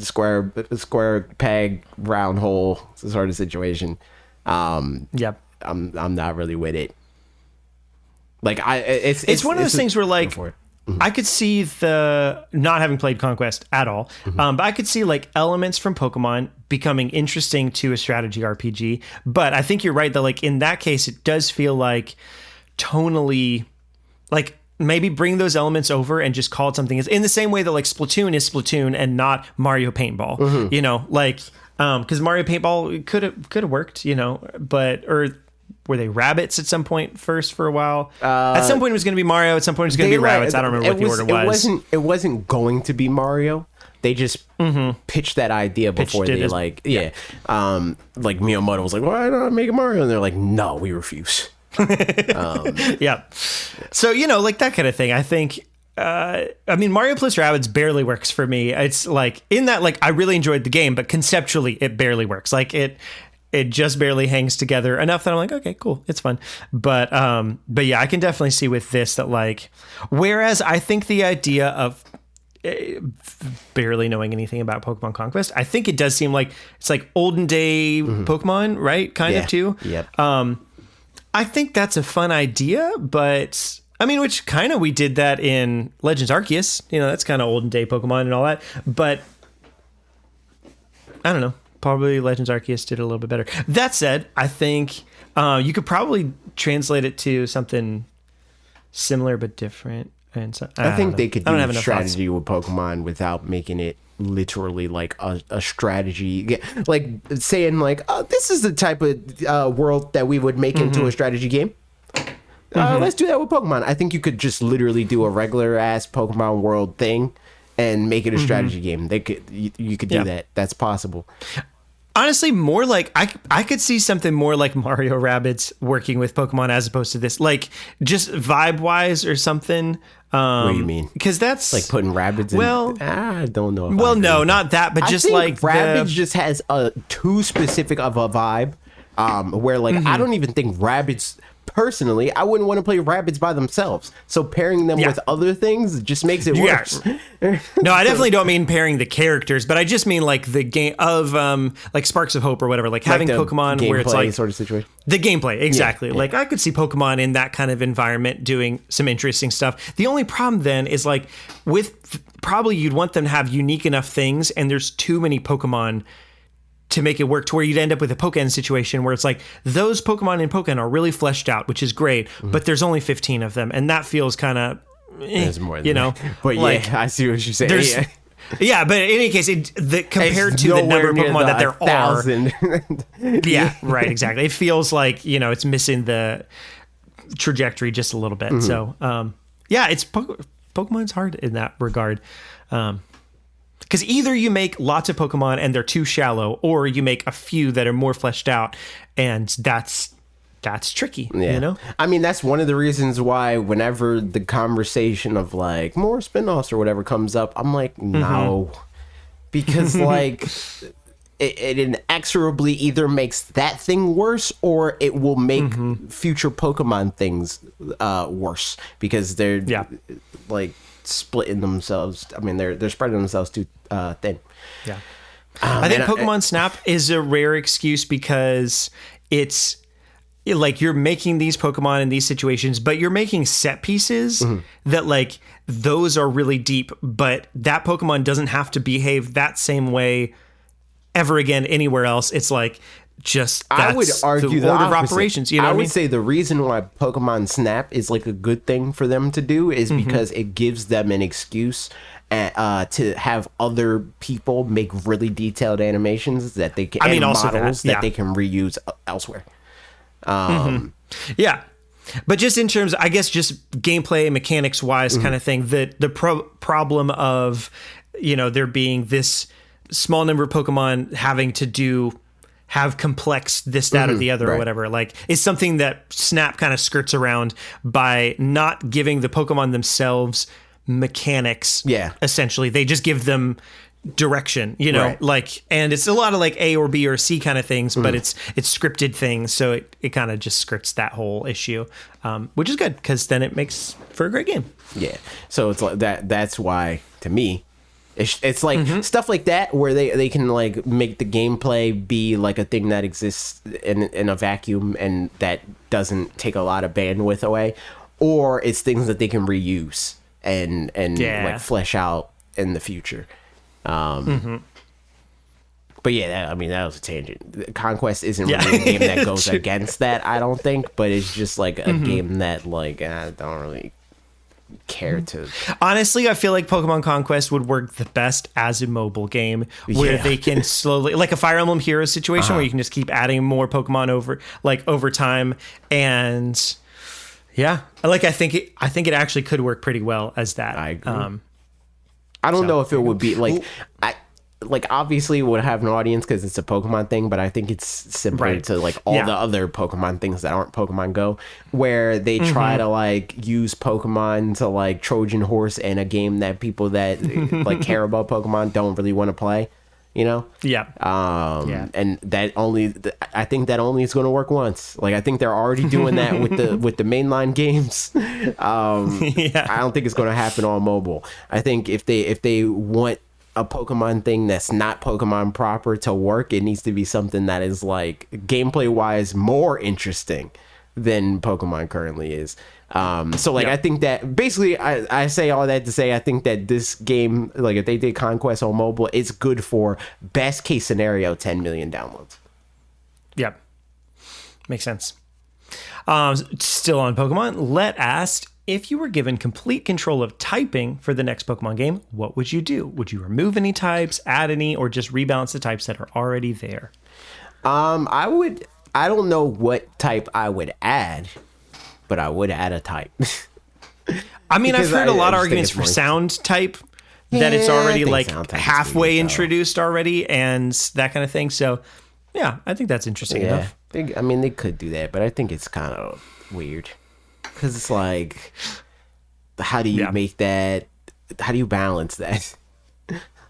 square peg round hole sort of situation. Yep. I'm not really with it. Like it's one of those things where like I could see the not having played Conquest at all, but I could see like elements from Pokemon becoming interesting to a strategy RPG. But I think you're right that like in that case it does feel like tonally like. Maybe bring those elements over and just call it something in the same way that like Splatoon is Splatoon and not Mario Paintball, because Mario Paintball could have worked, or were they rabbits at some point first for a while? At some point it was going to be Mario. At some point it was going to be rabbits. I don't remember what the order was. It wasn't going to be Mario. They just pitched that idea before they like Miyamoto was like, why not make a Mario? And they're like, no, we refuse. Yeah. So, like that kind of thing. I think, Mario plus Rabbids barely works for me. It's like in that, like, I really enjoyed the game, but conceptually it barely works. Like it just barely hangs together enough that I'm like, okay, cool. It's fun. But yeah, I can definitely see with this that like, whereas I think the idea of barely knowing anything about Pokemon Conquest, I think it does seem like it's like olden day Pokemon, right? Kind of too. Yep. I think that's a fun idea, but which kind of we did that in Legends Arceus. That's kind of olden day Pokemon and all that. But I don't know. Probably Legends Arceus did it a little bit better. That said, I think you could probably translate it to something similar but different. And so, I think they could do strategy with Pokemon without making it literally like a strategy, like saying like, oh, this is the type of world that we would make into a strategy game. Let's do that with Pokemon. I think you could just literally do a regular ass Pokemon world thing and make it a strategy game. You could do that. That's possible. Honestly, more like I could see something more like Mario Rabbids working with Pokemon as opposed to this, like just vibe wise or something. What do you mean? Because that's like putting Rabbids in. Well, I don't know. No, not that, but just like Rabbids just has a too specific of a vibe. Where like I don't even think Rabbids. Personally, I wouldn't want to play Rabbids by themselves. So pairing them with other things just makes it worse. No, I definitely don't mean pairing the characters, but I just mean like the game of like Sparks of Hope or whatever, like having Pokemon where it's like sort of situation. The gameplay, exactly. Like I could see Pokemon in that kind of environment doing some interesting stuff. The only problem then is like with probably you'd want them to have unique enough things, and there's too many Pokemon to make it work to where you'd end up with a Pokken situation where it's like those Pokemon in Pokken are really fleshed out, which is great, but there's only 15 of them, and that feels kind of, there's more than that. But like, I see what you're saying. Yeah, but in any case, compared to the number of Pokemon that there 1,000. Are, yeah, right, exactly. It feels like it's missing the trajectory just a little bit. So, yeah, it's Pokemon's hard in that regard. Because either you make lots of Pokemon and they're too shallow, or you make a few that are more fleshed out, and that's tricky, that's one of the reasons why whenever the conversation of like more spin-offs or whatever comes up, I'm like, no. Because like it inexorably either makes that thing worse or it will make future Pokemon things worse, because they're like splitting themselves. They're spreading themselves too thin. Yeah. I think Pokemon Snap is a rare excuse because it's like you're making these Pokemon in these situations, but you're making set pieces that like those are really deep, but that Pokemon doesn't have to behave that same way ever again anywhere else. It's like just I would argue the order of operations. I would say the reason why Pokemon Snap is like a good thing for them to do is because it gives them an excuse to have other people make really detailed animations that they can, models that they can reuse elsewhere. Yeah. But just in terms, I guess, just gameplay mechanics wise kind of thing, the problem of, there being this small number of Pokemon having to have complex this, that, or the other, or whatever, like, is something that Snap kind of skirts around by not giving the Pokemon themselves mechanics. Yeah. Essentially, they just give them direction, like, and it's a lot of like A or B or C kind of things, but it's scripted things, so it kind of just skirts that whole issue, which is good because then it makes for a great game. Yeah. So it's like that's why, to me, it's like stuff like that where they can like make the gameplay be like a thing that exists in a vacuum and that doesn't take a lot of bandwidth away, or it's things that they can reuse and like flesh out in the future. But yeah, that was a tangent. Conquest isn't really a game that goes against that, I don't think, but it's just like a game that like I don't really care to. Honestly, I feel like Pokemon Conquest would work the best as a mobile game where they can slowly, like a Fire Emblem Heroes situation where you can just keep adding more Pokemon over time, and I think it actually could work pretty well as that. I agree. I don't know if it would be like obviously it would have an audience because it's a Pokemon thing, but I think it's similar to like all the other Pokemon things that aren't Pokemon Go, where they try to like use Pokemon to like Trojan horse in a game that people that like care about Pokemon don't really want to play, you know? Yeah. And that only, I think that only is going to work once. Like I think they're already doing that with the mainline games. I don't think it's going to happen on mobile. I think if they want a Pokemon thing that's not Pokemon proper to work, it needs to be something that is like gameplay wise more interesting than Pokemon currently is. I think that basically I say all that to say I think that this game, like if they did Conquest on mobile, it's good for best case scenario 10 million downloads. Yep. Makes sense. Still on Pokemon, Let asked, if you were given complete control of typing for the next Pokemon game, what would you do? Would you remove any types, add any, or just rebalance the types that are already there? I don't know what type I would add, but I would add a type. I mean, I've heard a lot of arguments for sound type, that it's already like halfway introduced already and that kind of thing. So, yeah, I think that's interesting enough. They could do that, but I think it's kind of weird. Because it's like, how do you make that? How do you balance that?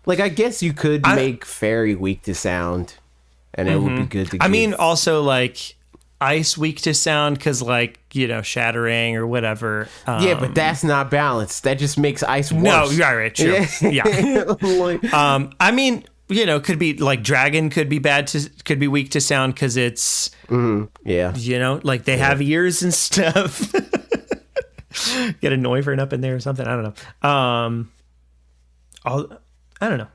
Like, I guess you could make fairy weak to sound, and it would be good to. I mean, also like ice weak to sound because, like, you know, shattering or whatever. Yeah, but that's not balanced. That just makes ice worse. No, right, true. Yeah. I mean, you know, could be like dragon could be weak to sound because it's you know, like they have ears and stuff. Get a Noivern up in there or something. I don't know. I don't know.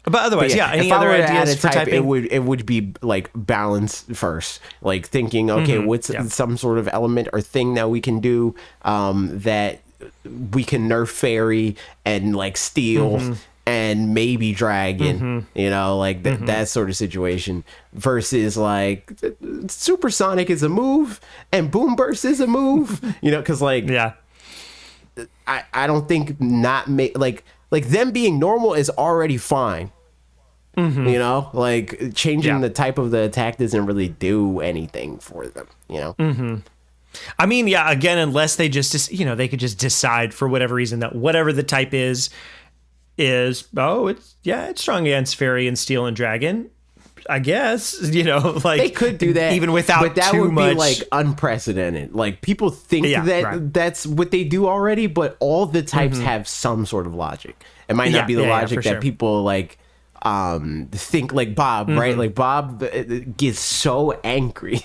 But otherwise, any other ideas for typing? It would be like balance first. Like thinking, okay, what's some sort of element or thing that we can do that we can nerf fairy and like steel and maybe dragon, you know, like that sort of situation versus like supersonic is a move and boom burst is a move, you know, because like I don't think not like them being normal is already fine. You know, like changing the type of the attack doesn't really do anything for them, you know. I mean, again, unless they just, you know, they could just decide for whatever reason that whatever the type is it's strong against fairy and steel and dragon, I guess, you know, like they could do that even without but that too would much. be like unprecedented. Like people think that's what they do already, but all the types have some sort of logic. It might not be the logic that people like think, like Bob, right? Like Bob gets so angry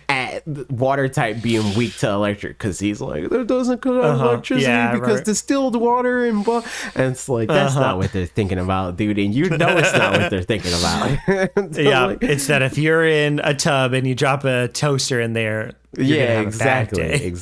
at water type being weak to electric because he's like, there doesn't come electricity because distilled water and blah. And it's like, that's not what they're thinking about, dude. And you know it's not what they're thinking about. So it's that if you're in a tub and you drop a toaster in there, exactly.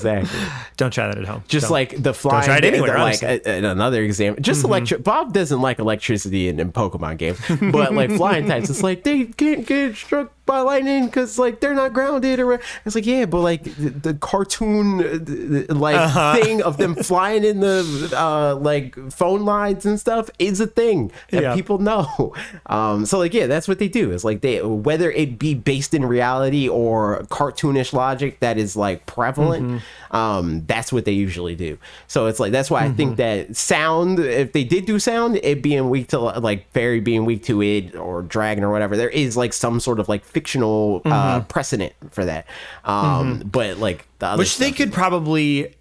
Don't try that at home. Just like the flying. Don't try it anywhere. Like another example. Just Bob doesn't like electricity in Pokemon games, but like flying types, it's like they can't get struck by lightning because like they're not grounded or it's like but like the cartoon thing of them flying in the like phone lines and stuff is a thing that people know. So like that's what they do. It's like they, whether it be based in reality or cartoonish logic that is like prevalent, that's what they usually do. So it's like that's why I think that sound, if they did do sound, it being weak to like fairy being weak to it or dragon or whatever, there is like some sort of like fictional precedent for that. But like the other which they could probably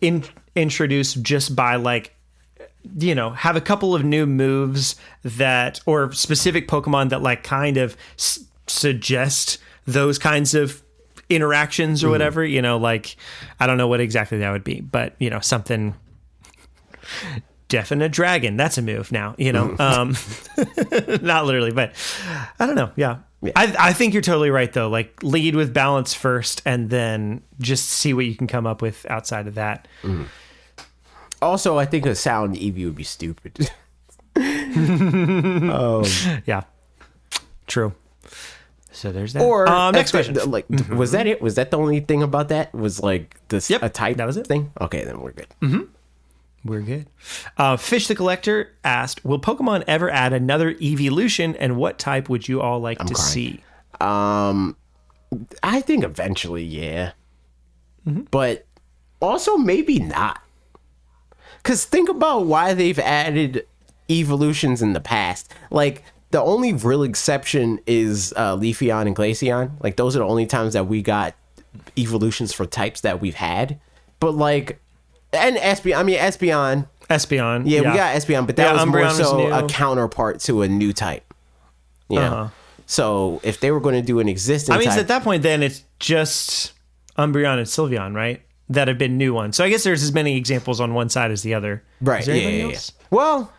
introduce just by like, you know, have a couple of new moves that, or specific Pokemon that like kind of suggest those kinds of interactions or whatever, you know, like I don't know what exactly that would be, but you know, something definite dragon, that's a move now, you know. Not literally, but I don't know. I think you're totally right though, like lead with balance first and then just see what you can come up with outside of that. Also, I think a sound Eevee would be stupid. Yeah, true. So there's that. Or next question. Like, was that it? Was that the only thing about that? Was like this a type that was it. thing? Okay, then we're good. We're good. Fish the Collector asked, will Pokemon ever add another evolution, and what type would you all like to see? I think eventually, yeah. But also maybe not. Because think about why they've added evolutions in the past. Like, the only real exception is Leafeon and Glaceon. Like, those are the only times that we got evolutions for types that we've had. But, like, and Espeon. Espeon. Yeah, we got Espeon, but that was Umbreon more so was a counterpart to a new type. Yeah. So if they were going to do an existing type, at that point, then it's just Umbreon and Sylveon, right? That have been new ones. So I guess there's as many examples on one side as the other. Right. Is there anybody else? Well,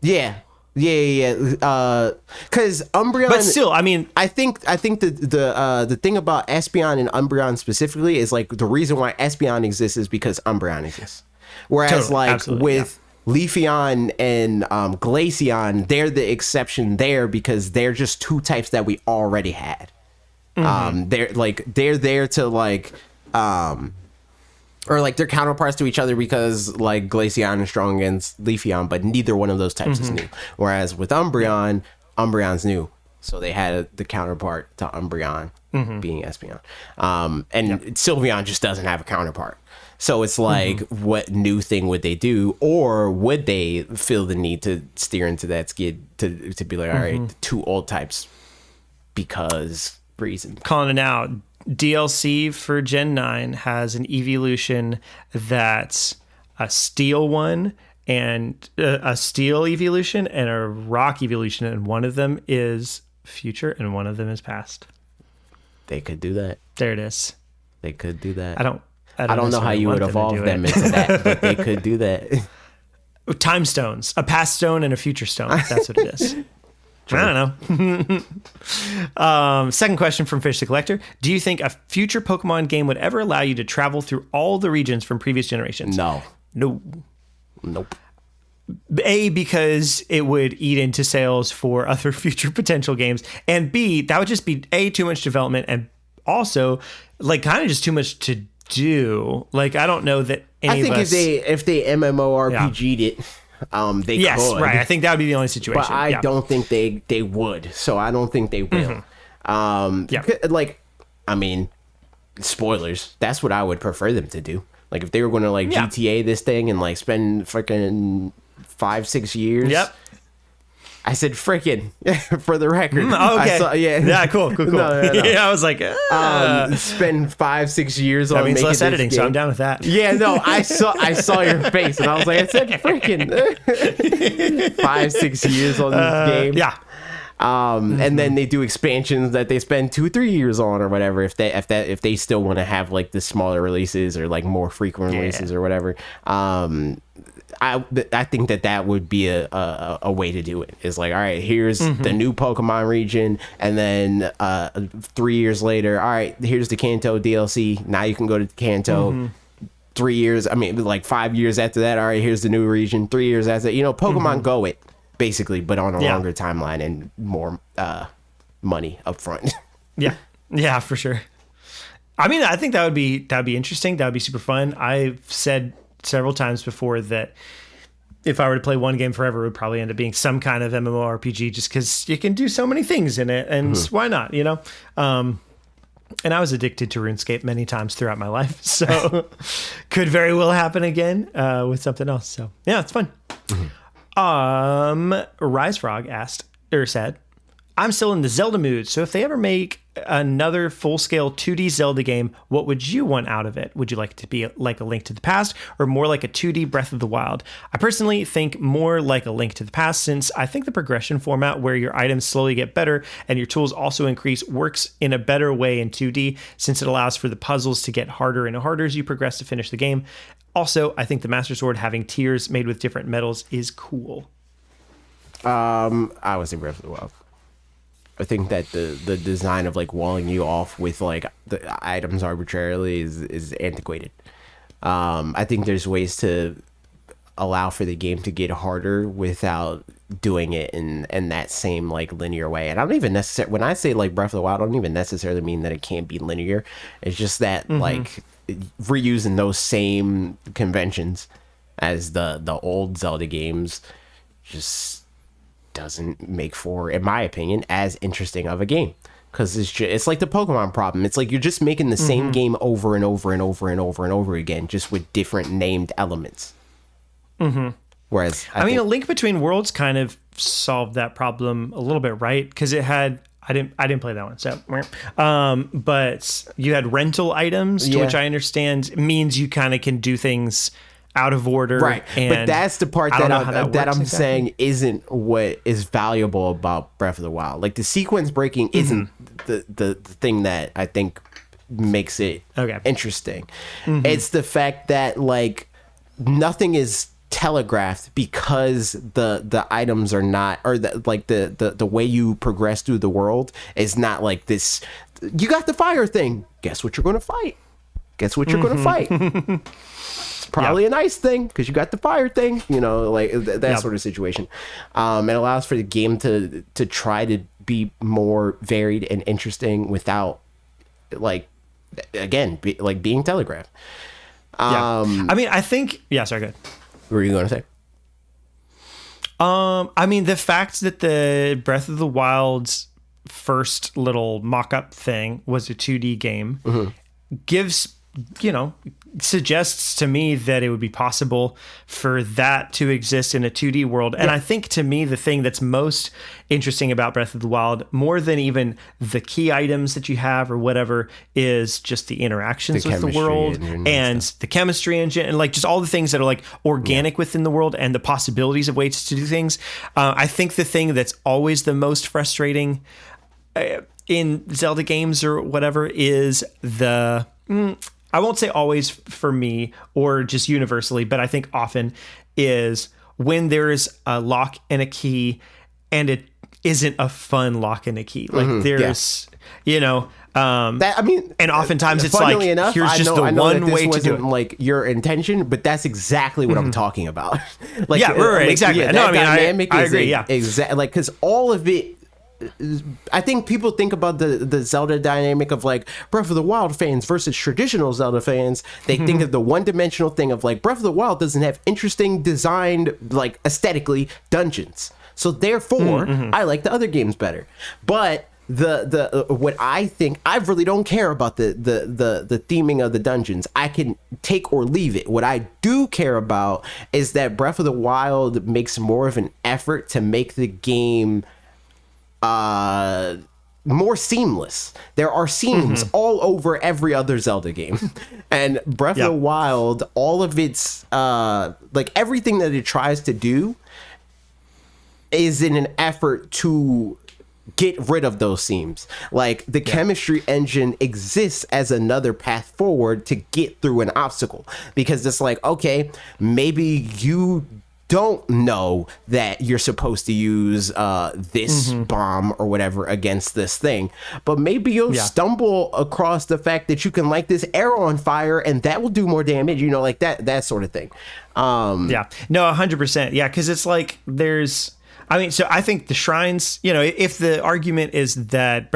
yeah. Because Umbreon, but still, I think the thing about Espeon and Umbreon specifically is like the reason why Espeon exists is because Umbreon exists. Whereas with Leafeon and Glaceon, they're the exception there because they're just two types that we already had. They're there to or like they're counterparts to each other because like Glaceon is strong against Leafeon, but neither one of those types is new. Whereas with Umbreon, Umbreon's new, so they had the counterpart to Umbreon being Espeon, and Sylveon just doesn't have a counterpart. So it's like, what new thing would they do, or would they feel the need to steer into that skid to be like, all right, the two old types because reason. Calling it out. DLC for Gen 9 has an evolution that's a steel one and a steel evolution and a rock evolution, and one of them is future and one of them is past. They could do that. There it is. They could do that. I don't know how you would evolve them into that, but they could do that. Time stones, a past stone and a future stone. That's what it is. True. I don't know. Second question from Fish the Collector. Do you think a future Pokemon game would ever allow you to travel through all the regions from previous generations? No. Nope. A, because it would eat into sales for other future potential games. And B, that would just be A, too much development, and also like kind of just too much to do. Like, I don't know that any of us... if they MMORPG'd it, they could. Right. I think that would be the only situation. But I don't think they would. So I don't think they will. Like, I mean, spoilers. That's what I would prefer them to do. Like, if they were going to like GTA this thing and like spend freaking 5-6 years. Yep. I said freaking for the record. Okay. Yeah. Cool. No. Yeah. I was like, spend 5-6 years on means making less this editing, game. so I'm down with that. Yeah, no, I saw your face, and I was like, I said freaking 5-6 years on this game. Yeah. And then they do expansions that they spend 2-3 years on or whatever. If they still want to have like the smaller releases or like more frequent releases or whatever. I think that would be a way to do it. It's like, all right, here's the new Pokemon region, and then 3 years later, all right, here's the Kanto DLC. Now you can go to Kanto. 3 years, like 5 years after that, all right, here's the new region. 3 years after that, Pokemon Go it, basically, but on a longer timeline and more money up front. Yeah, for sure. I think that'd be interesting. That would be super fun. I've said several times before that if I were to play one game forever, it would probably end up being some kind of MMORPG, just because you can do so many things in it, and why not, and I was addicted to RuneScape many times throughout my life, so could very well happen again with something else. So yeah, it's fun. Rise Frog said, I'm still in the Zelda mood, so if they ever make another full-scale 2D Zelda game, what would you want out of it? Would you like it to be like A Link to the Past, or more like a 2D Breath of the Wild? I personally think more like A Link to the Past, since I think the progression format where your items slowly get better and your tools also increase works in a better way in 2D, since it allows for the puzzles to get harder and harder as you progress to finish the game. Also, I think the Master Sword having tiers made with different metals is cool. I would say Breath of the Wild. I think that the design of like walling you off with like the items arbitrarily is antiquated. I think there's ways to allow for the game to get harder without doing it in that same like linear way. And I don't even necessarily, when I say like Breath of the Wild, I don't even necessarily mean that it can't be linear. It's just that like reusing those same conventions as the old Zelda games just doesn't make for, in my opinion, as interesting of a game. Because it's like the Pokemon problem. It's like you're just making the same game over and over and over and over and over again, just with different named elements. Whereas I mean, A Link Between Worlds kind of solved that problem a little bit, right? Because it had I didn't play that one, so but you had rental items, to which I understand means you kind of can do things out of order, right? But that's the part that I'm exactly. saying isn't what is valuable about Breath of the Wild. Like the sequence breaking isn't the thing that I think makes it interesting. It's the fact that like nothing is telegraphed because the items are not, or the way you progress through the world is not like this. You got the fire thing. Guess what you're going to fight? Guess what you're going to fight? Probably a nice thing because you got the fire thing, like that sort of situation. It allows for the game to try to be more varied and interesting without, like, again, being telegraphed. I mean, I think, sorry, go ahead. What were you going to say? I mean, the fact that the Breath of the Wild's first little mock-up thing was a 2D game gives, suggests to me that it would be possible for that to exist in a 2D world. And I think, to me, the thing that's most interesting about Breath of the Wild, more than even the key items that you have or whatever, is just the interactions with the world and the chemistry engine and like just all the things that are like organic within the world and the possibilities of ways to do things. I think the thing that's always the most frustrating in Zelda games or whatever is the... I won't say always for me or just universally, but I think often is when there's a lock and a key and it isn't a fun lock and a key. Like there's, that, I mean, and oftentimes it's like, enough, here's just the one way to do it. Like your intention, but that's exactly what I'm talking about. Like, exactly. No, I mean, I agree. Yeah, exactly. Like, because all of it, I think people think about the Zelda dynamic of like Breath of the Wild fans versus traditional Zelda fans. They think of the one-dimensional thing of like Breath of the Wild doesn't have interesting designed, like aesthetically, dungeons. So therefore, I like the other games better. But the what I think, I really don't care about the theming of the dungeons. I can take or leave it. What I do care about is that Breath of the Wild makes more of an effort to make the game more seamless. There are seams all over every other Zelda game. And Breath of the Wild, all of its like everything that it tries to do is in an effort to get rid of those seams. Like the chemistry engine exists as another path forward to get through an obstacle, because it's like, okay, maybe you don't know that you're supposed to use this bomb or whatever against this thing, but maybe you'll stumble across the fact that you can light this arrow on fire and that will do more damage, like that sort of thing. No, 100%. Yeah, because it's like so I think the shrines, if the argument is that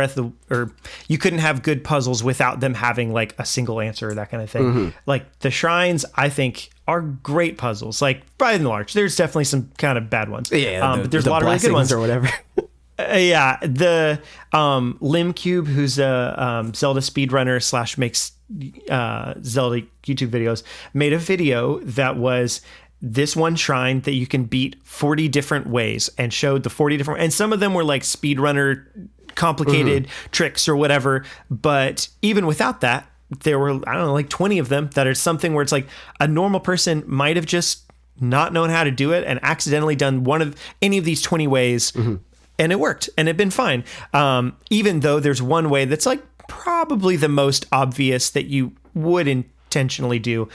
you couldn't have good puzzles without them having like a single answer or that kind of thing. Like the shrines, I think, are great puzzles. Like by and large, there's definitely some kind of bad ones. But there's a lot of really good ones or whatever. The Lim Cube, who's a Zelda speedrunner / makes Zelda YouTube videos, made a video that was this one shrine that you can beat 40 different ways, and showed the 40 different, and some of them were like speedrunner complicated tricks or whatever. But even without that, there were, I don't know, like 20 of them that are something where it's like a normal person might have just not known how to do it and accidentally done one of any of these 20 ways and it worked and it'd been fine. Even though there's one way that's like probably the most obvious that you would intentionally do.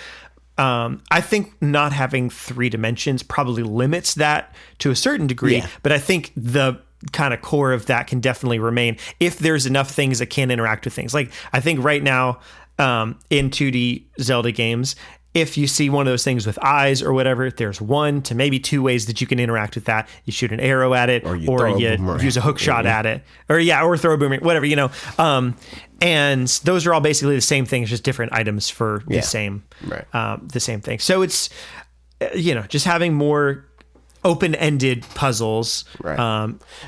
I think not having 3 dimensions probably limits that to a certain degree, but I think the kind of core of that can definitely remain if there's enough things that can interact with things. Like I think right now in 2D Zelda games, if you see one of those things with eyes or whatever, there's 1 to maybe 2 ways that you can interact with that. You shoot an arrow at it, or you use a hook shot at it, or throw a boomerang, whatever, and those are all basically the same thing, just different items for the same thing. So just having more open-ended puzzles Right.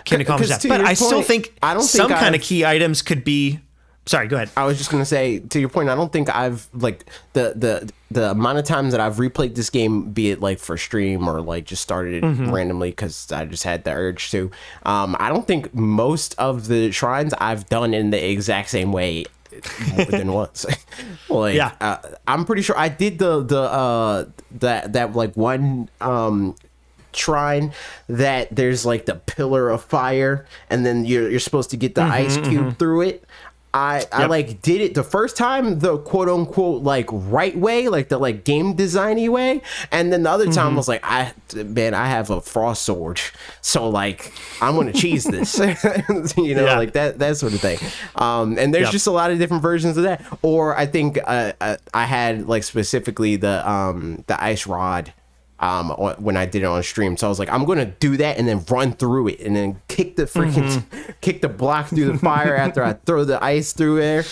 Can accomplish that. to But your I still point, think I don't some think kind of I've- key items could be. Sorry, go ahead. I was just gonna say, to your point, I don't think I've like the amount of times that I've replayed this game, be it like for stream or like just started it randomly because I just had the urge to. I don't think most of the shrines I've done in the exact same way more than once. Like, Yeah. I'm pretty sure I did that like one shrine that there's like the pillar of fire and then you're supposed to get the ice cube through it. I like did it the first time the quote unquote like right way, like the like game designy way, and then the other time I was like, I have a frost sword, so like I'm gonna cheese this, like that sort of thing. And there's just a lot of different versions of that. Or I think I had like specifically the ice rod. When I did it on stream, so I was like, I'm gonna do that and then run through it and then kick the kick the block through the fire after I throw the ice through there,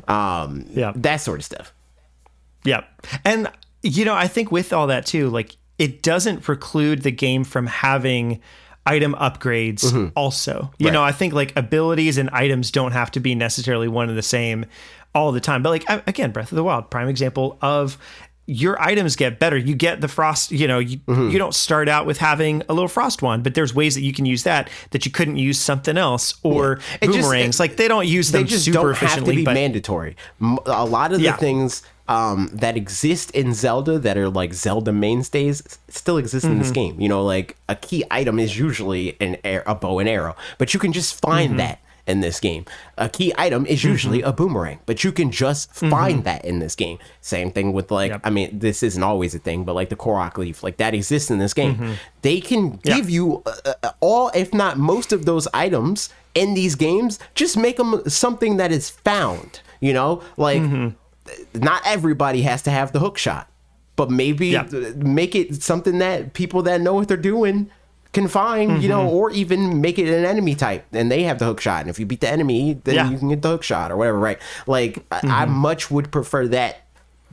that sort of stuff. And I think with all that too, like it doesn't preclude the game from having item upgrades also. I think like abilities and items don't have to be necessarily one and the same all the time, but like again, Breath of the Wild, prime example of your items get better. You get the frost, you don't start out with having a little frost wand, but there's ways that you can use that you couldn't use something else, or boomerangs. Like they don't use them They just super don't efficiently. have to be mandatory. A lot of the things that exist in Zelda that are like Zelda mainstays still exist in this game. Like a key item is usually a bow and arrow, but you can just find that. In this game, a key item is usually a boomerang, but you can just find that in this game. Same thing with like, I mean, this isn't always a thing, but like the Korok leaf, like that exists in this game. They can give you all, if not most of those items in these games. Just make them something that is found. Like not everybody has to have the hook shot, but maybe make it something that people that know what they're doing can find, or even make it an enemy type and they have the hook shot, and if you beat the enemy then you can get the hook shot or whatever, right? Like I much would prefer that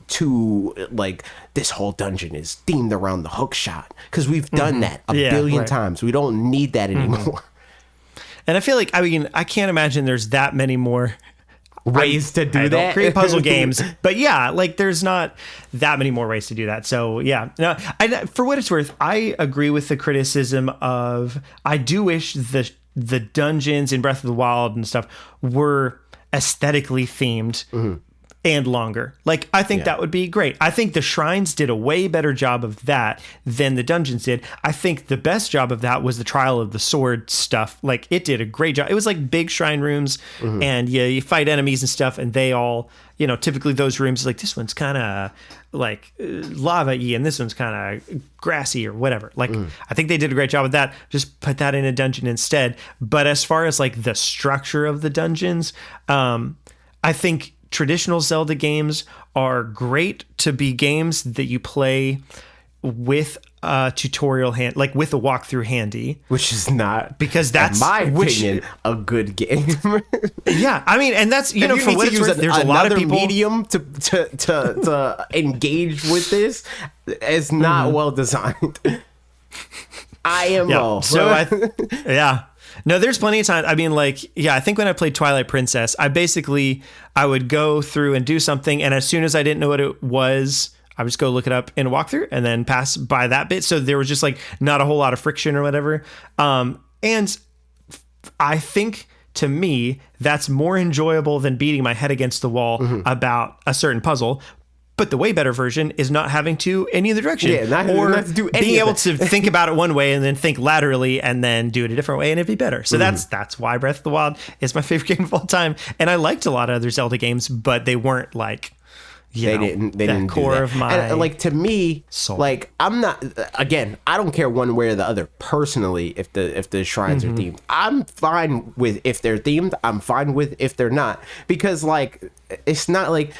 to like this whole dungeon is themed around the hook shot, because we've done that a billion times. We don't need that anymore. And I feel like, I mean, I can't imagine there's that many more ways to do I that. don't create puzzle games, but like there's not that many more ways to do that. So no, for what it's worth, I agree with the criticism of, I do wish the dungeons in Breath of the Wild and stuff were aesthetically themed and longer. Like I think that would be great. I think the shrines did a way better job of that than the dungeons did. I think the best job of that was the Trial of the Sword stuff. Like it did a great job. It was like big shrine rooms, and you fight enemies and stuff, and they all, typically those rooms, like this one's kind of like lava-y and this one's kind of grassy or whatever. Like I think they did a great job with that. Just put that in a dungeon instead. But as far as like the structure of the dungeons, I think traditional Zelda games are great to be games that you play with a tutorial like with a walkthrough handy, which is not, because that's, in my opinion, a good game. I mean, and that's, for what it's worth, there's a lot of people, medium to engage with this is not well designed. IMO. So no, there's plenty of time. I mean, like, I think when I played Twilight Princess, I would go through and do something, and as soon as I didn't know what it was, I would just go look it up in a walkthrough and then pass by that bit. So there was just like not a whole lot of friction or whatever. And I think, to me, that's more enjoyable than beating my head against the wall about a certain puzzle. But the way better version is not having to any other direction, not to do any being of able it. to think about it one way and then think laterally and then do it a different way and it'd be better. So that's why Breath of the Wild is my favorite game of all time. And I liked a lot of other Zelda games, but they weren't like, they didn't core of my, and like, to me, soul. Like, I'm not, again, I don't care one way or the other personally if the shrines are themed. I'm fine with if they're themed. I'm fine with if they're not, because like it's not like,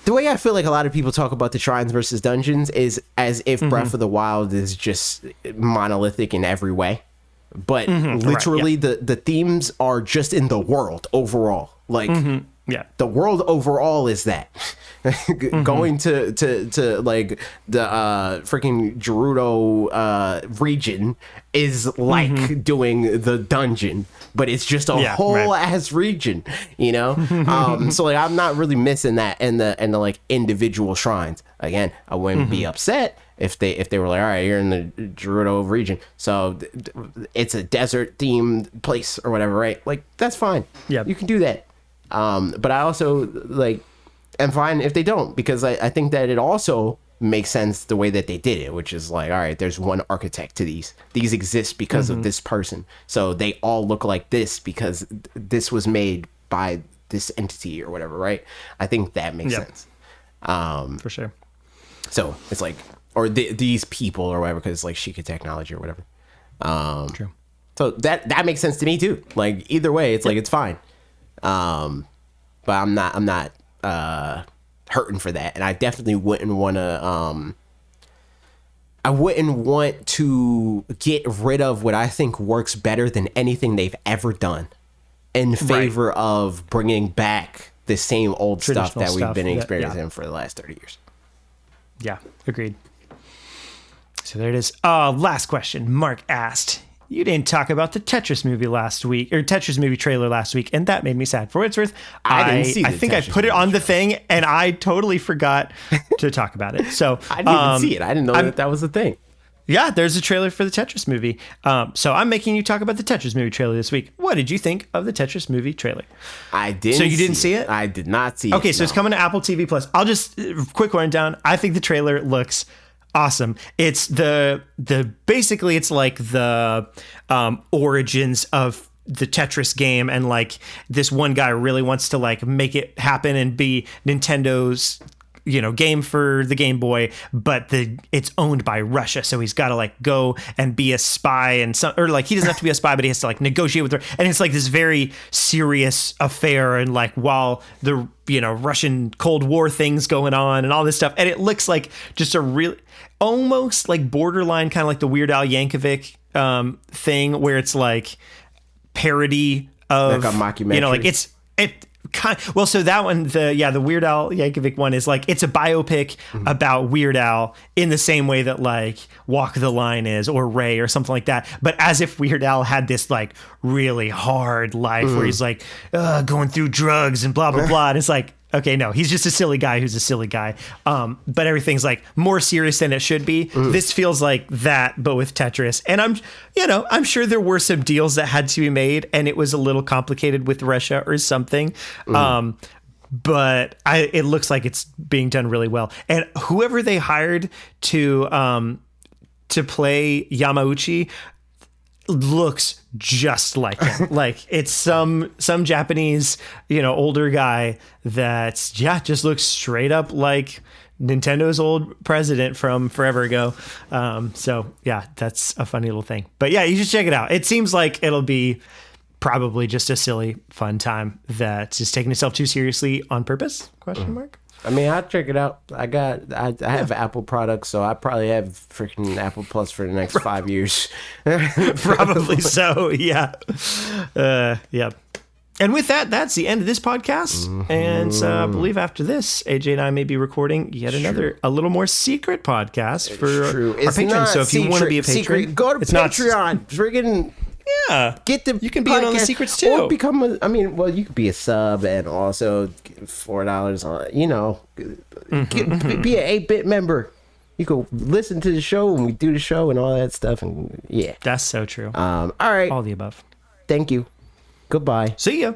the way I feel like a lot of people talk about the shrines versus dungeons is as if Breath of the Wild is just monolithic in every way. But literally the themes are just in the world overall. Like Yeah. The world overall is that. Going to like the freaking Gerudo region is like doing the dungeon, but it's just a whole ass region, you know. So like I'm not really missing that in the like individual shrines. Again, I wouldn't be upset if they were like, all right, you're in the Gerudo region, so it's a desert themed place or whatever, right? Like that's fine. Yeah, you can do that. But I also like am fine if they don't, because I think that it also makes sense the way that they did it, which is like, all right, there's one architect to these exist because of this person, so they all look like this because this was made by this entity or whatever, right? I think that makes sense. For sure. So it's like, or these people or whatever, because it's like Sheikah technology or whatever. True. So that makes sense to me too. Like either way, it's like it's fine. But I'm not hurting for that, and I definitely wouldn't want to. I wouldn't want to get rid of what I think works better than anything they've ever done, in favor of bringing back the same old stuff that we've been experiencing for the last 30 years. Yeah, agreed. So there it is. Last question. Mark asked, you didn't talk about the Tetris movie last week, or Tetris movie trailer last week, and that made me sad. For what it's worth, I didn't see. I think Tetris I put it on the thing, and I totally forgot to talk about it. So I didn't even see it. I didn't know that was a thing. Yeah, there's a trailer for the Tetris movie. So I'm making you talk about the Tetris movie trailer this week. What did you think of the Tetris movie trailer? I didn't. So you didn't see it? I did not see it. Okay, so it's coming to Apple TV Plus. I'll just quick rundown. I think the trailer looks awesome. It's basically it's like the origins of the Tetris game, and like this one guy really wants to like make it happen and be Nintendo's game for the Game Boy, but it's owned by Russia, so he's got to like go and be a spy, and or like he doesn't have to be a spy, but he has to like negotiate with her, and it's like this very serious affair, and like while the Russian Cold War things going on and all this stuff, and it looks like just a real almost like borderline kind of like the Weird Al Yankovic thing, where it's like parody of like a mockumentary. Well, so that one, the Weird Al Yankovic one is like, it's a biopic about Weird Al in the same way that like Walk the Line is, or Ray or something like that. But as if Weird Al had this like really hard life where he's like going through drugs and blah, blah, blah. And it's like, okay, no, he's just a silly guy who's a silly guy. But everything's like more serious than it should be. This feels like that, but with Tetris. And I'm sure there were some deals that had to be made, and it was a little complicated with Russia or something. But it looks like it's being done really well. And whoever they hired to play Yamauchi looks just like him. Like it's some Japanese, older guy that just looks straight up like Nintendo's old president from forever ago. So yeah, that's a funny little thing. But yeah, you should check it out. It seems like it'll be probably just a silly, fun time that's just taking itself too seriously on purpose? Question mark. I mean, I'll check it out. I have Apple products, so I probably have freaking Apple Plus for the next 5 years. Probably so, yeah. Yeah. And with that, that's the end of this podcast. And I believe after this, AJ and I may be recording yet another, a little more secret podcast for our patrons. So if you want to be a patron, go to Patreon. Friggin'. Yeah, you can be in on the secrets too. Or become you could be a sub and also $4 on, be an 8-bit member. You go listen to the show when we do the show and all that stuff, and yeah, that's so true. All right, all the above. Thank you. Goodbye. See ya.